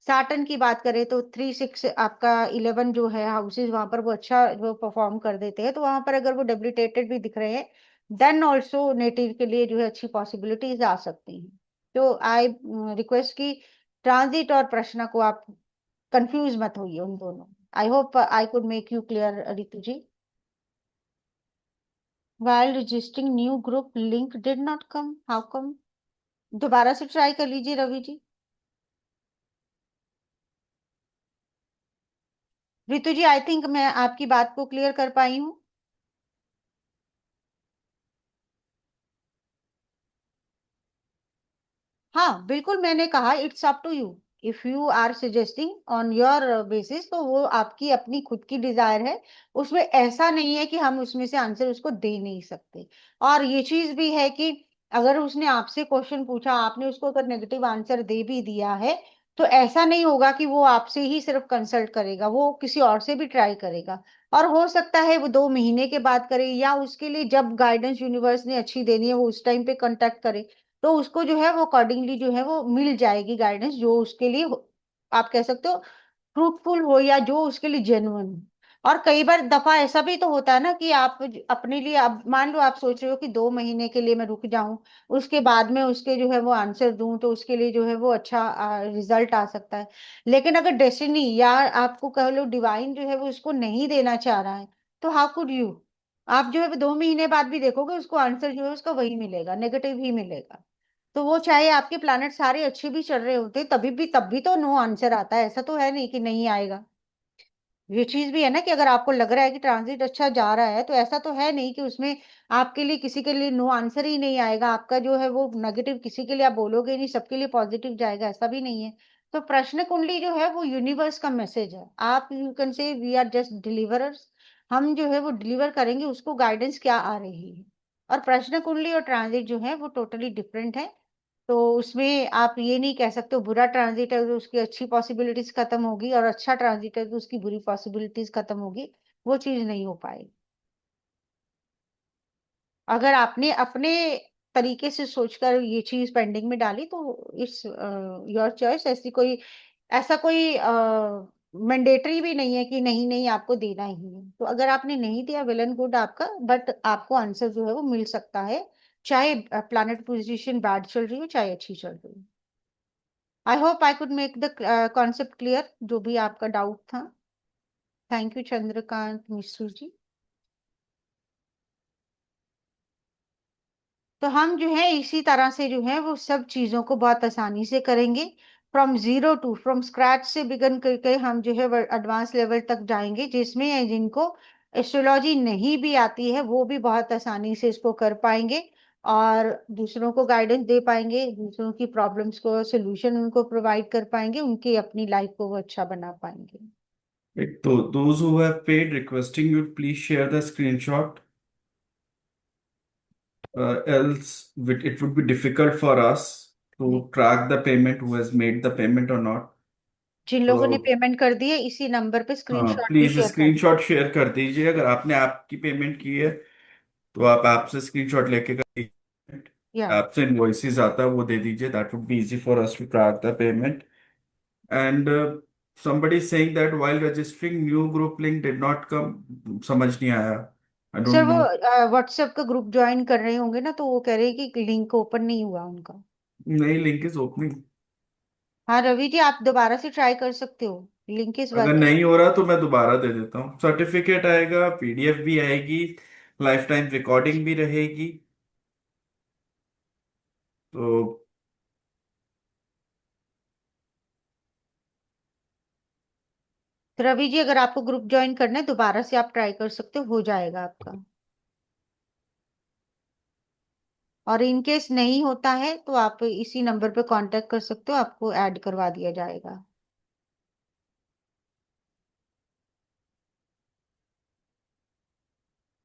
सैटर्न की बात करें तो 3 6 आपका 11 जो है हाउसेज, वहां पर वो अच्छा जो परफॉर्म कर देते हैं, तो वहां पर अगर वो डेबिलिटेटेड भी दिख रहे हैं, देन ऑल्सो नेटिव के लिए जो है अच्छी पॉसिबिलिटीज आ सकती हैं। तो आई रिक्वेस्ट की ट्रांजिट और प्रश्न को आप कंफ्यूज मत होइए उन दोनों। I hope I could make you clear Ritu ji. while registering new group link did not come, how come? दोबारा से ट्राई कर लीजिए रवि जी। रितु जी, आई थिंक मैं आपकी बात को क्लियर कर पाई हूँ। हाँ बिल्कुल, मैंने कहा it's up to you. If you are suggesting on your basis, तो वो आपकी अपनी खुद की डिजायर है। उसमें ऐसा नहीं है कि हम उसमें से आंसर उसको दे नहीं सकते। और ये चीज भी है कि अगर उसने आपसे क्वेश्चन पूछा, आपने उसको अगर नेगेटिव आंसर दे भी दिया है, तो ऐसा नहीं होगा कि वो आपसे ही सिर्फ कंसल्ट करेगा, वो किसी और से भी ट्राई करेगा। और हो सकता है वो 2 महीने के बाद करे, या उसके लिए जब गाइडेंस यूनिवर्स ने अच्छी देनी है वो उस टाइम पे कांटेक्ट करे, तो उसको जो है वो अकॉर्डिंगली जो है वो मिल जाएगी गाइडेंस, जो उसके लिए आप कह सकते हो फ्रूटफुल हो, या जो उसके लिए जेन्युइन हो। और कई बार दफा ऐसा भी तो होता है ना कि आप अपने लिए, अब मान लो आप सोच रहे हो कि 2 महीने के लिए मैं रुक जाऊं, उसके बाद में उसके जो है वो आंसर दूं, तो उसके लिए जो है वो अच्छा रिजल्ट आ सकता है। लेकिन अगर डेस्टिनी या आपको कह लो डिवाइन जो है वो उसको नहीं देना चाह रहा है, तो हाउ कुड यू, आप जो है वो 2 महीने बाद भी देखोगे उसको आंसर जो है उसका वही मिलेगा, नेगेटिव ही मिलेगा। तो वो चाहे आपके प्लैनेट सारे अच्छे भी चल रहे होते तब भी तो नो आंसर आता है, ऐसा तो है नहीं कि नहीं आएगा। ये चीज भी है ना कि अगर आपको लग रहा है कि ट्रांजिट अच्छा जा रहा है, तो ऐसा तो है नहीं कि उसमें आपके लिए किसी के लिए नो आंसर ही नहीं आएगा, आपका जो है वो नेगेटिव किसी के लिए आप बोलोगे नहीं, सबके लिए पॉजिटिव जाएगा, ऐसा भी नहीं है। तो प्रश्न कुंडली जो है वो यूनिवर्स का मैसेज है, आप you can say we are just deliverers. हम जो है वो डिलीवर करेंगे उसको गाइडेंस क्या आ रही है। और प्रश्न कुंडली और ट्रांजिट जो है वो टोटली डिफरेंट है। तो उसमें आप ये नहीं कह सकते हो बुरा ट्रांजिट है तो उसकी अच्छी पॉसिबिलिटीज खत्म होगी, और अच्छा ट्रांजिट है तो उसकी बुरी पॉसिबिलिटीज खत्म होगी। वो चीज नहीं हो पाएगी। अगर आपने अपने तरीके से सोचकर ये चीज पेंडिंग में डाली, तो इट्स योर चॉइस। ऐसी कोई ऐसा कोई मैंडेटरी भी नहीं है कि नहीं नहीं आपको देना ही है। तो अगर आपने नहीं दिया, वेल एंड गुड आपका, बट आपको आंसर जो है वो मिल सकता है, चाहे प्लैनेट पोजीशन बैड चल रही हो चाहे अच्छी चल रही हो। आई hope I could make the concept clear, जो भी आपका डाउट था। Thank you Chandrakant Mishra ji. तो हम जो है इसी तरह से जो है वो सब चीजों को बहुत आसानी से करेंगे। फ्रॉम स्क्रैच से बिगन करके हम जो है एडवांस लेवल तक जाएंगे, जिसमें जिनको एस्ट्रोलॉजी नहीं भी आती है वो भी बहुत आसानी से इसको कर पाएंगे, और दूसरों को गाइडेंस दे पाएंगे, दूसरों की प्रॉब्लम्स को सोल्यूशन उनको प्रोवाइड कर पाएंगे, उनकी अपनी लाइफ को वो अच्छा बना पाएंगे। तो those who have paid, requesting you please share the screenshot. Else it would be difficult for us to track the payment, who has made the payment or not. जिन लोगों ने तो पेमेंट कर दी है इसी नंबर पे हाँ, स्क्रीनशॉट भी please share कर दीजिए। स्क्रीनशॉट शेयर कर दीजिए। अगर आपने ऐप की पेमेंट की है तो आप ऐप से स्क्रीनशॉट लेके कर दीजिए। या ऐप से इनवॉइसेस आता है वो दे दीजिए। That would be easy for us to track the payment. And somebody is saying that while registering new group link did not come, समझ नहीं आया। आई सर डोंट वो नो। व्हाट्सएप का ग्रुप ज्वाइन कर रहे होंगे ना, तो वो कह रहे हैं कि लिंक ओपन नहीं हुआ उनका। नहीं, लिंक इज ओपनिंग। हाँ रवि जी, आप दोबारा से ट्राई कर सकते हो, लिंक इज अगर वर्किंग। नहीं हो रहा तो मैं दोबारा दे देता हूँ। सर्टिफिकेट आएगा, पीडीएफ भी आएगी, लाइफ टाइम रिकॉर्डिंग भी रहेगी। तो तो रवि जी, अगर आपको ग्रुप ज्वाइन करना है दोबारा से आप ट्राई कर सकते हो जाएगा आपका। और इन केस नहीं होता है तो आप इसी नंबर पे कांटेक्ट कर सकते हो, आपको ऐड करवा दिया जाएगा।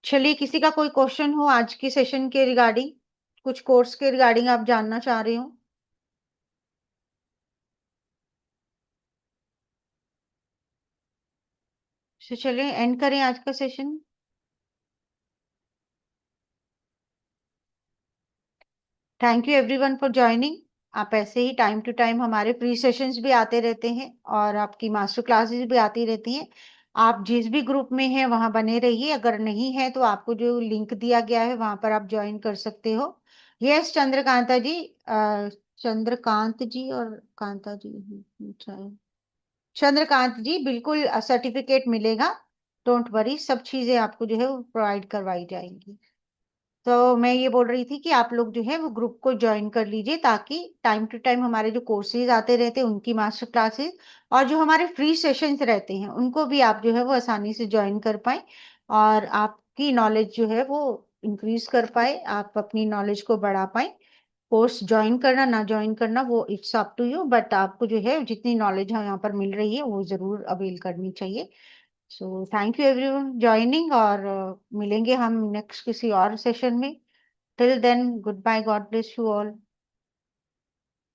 चलिए, किसी का कोई क्वेश्चन हो आज की सेशन के रिगार्डिंग, कुछ कोर्स के रिगार्डिंग आप जानना चाह रहे हो? तो चलिए एंड करें आज का session. Thank you everyone for joining. आप ऐसे ही टाइम टू टाइम हमारे प्री सेशंस भी आते रहते हैं और आपकी मास्टर क्लासेस भी आती रहती हैं। आप जिस भी ग्रुप में हैं वहां बने रहिए। अगर नहीं है तो आपको जो लिंक दिया गया है वहां पर आप ज्वाइन कर सकते हो। यस चंद्रकांता जी, चंद्रकांत जी और कांता जी, अच्छा है। चंद्रकांत जी, बिल्कुल सर्टिफिकेट मिलेगा। डोंट वरी, सब चीजें आपको जो है वो प्रोवाइड करवाई जाएंगी। तो मैं ये बोल रही थी कि आप लोग जो है वो ग्रुप को ज्वाइन कर लीजिए, ताकि टाइम टू टाइम हमारे जो कोर्सेज आते रहते हैं उनकी मास्टर क्लासेस और जो हमारे फ्री सेशंस रहते हैं उनको भी आप जो है वो आसानी से ज्वाइन कर पाए और आपकी नॉलेज जो है वो इंक्रीज कर पाए, आप अपनी नॉलेज को बढ़ा पाए। कोर्स ज्वाइन करना ना ज्वाइन करना वो it's up to you, but आपको जो है जितनी नॉलेज यहाँ पर मिल रही है वो जरूर अवेल करनी चाहिए। So thank you everyone joining, और मिलेंगे हम नेक्स्ट किसी और सेशन में। Till then, goodbye. God bless you all.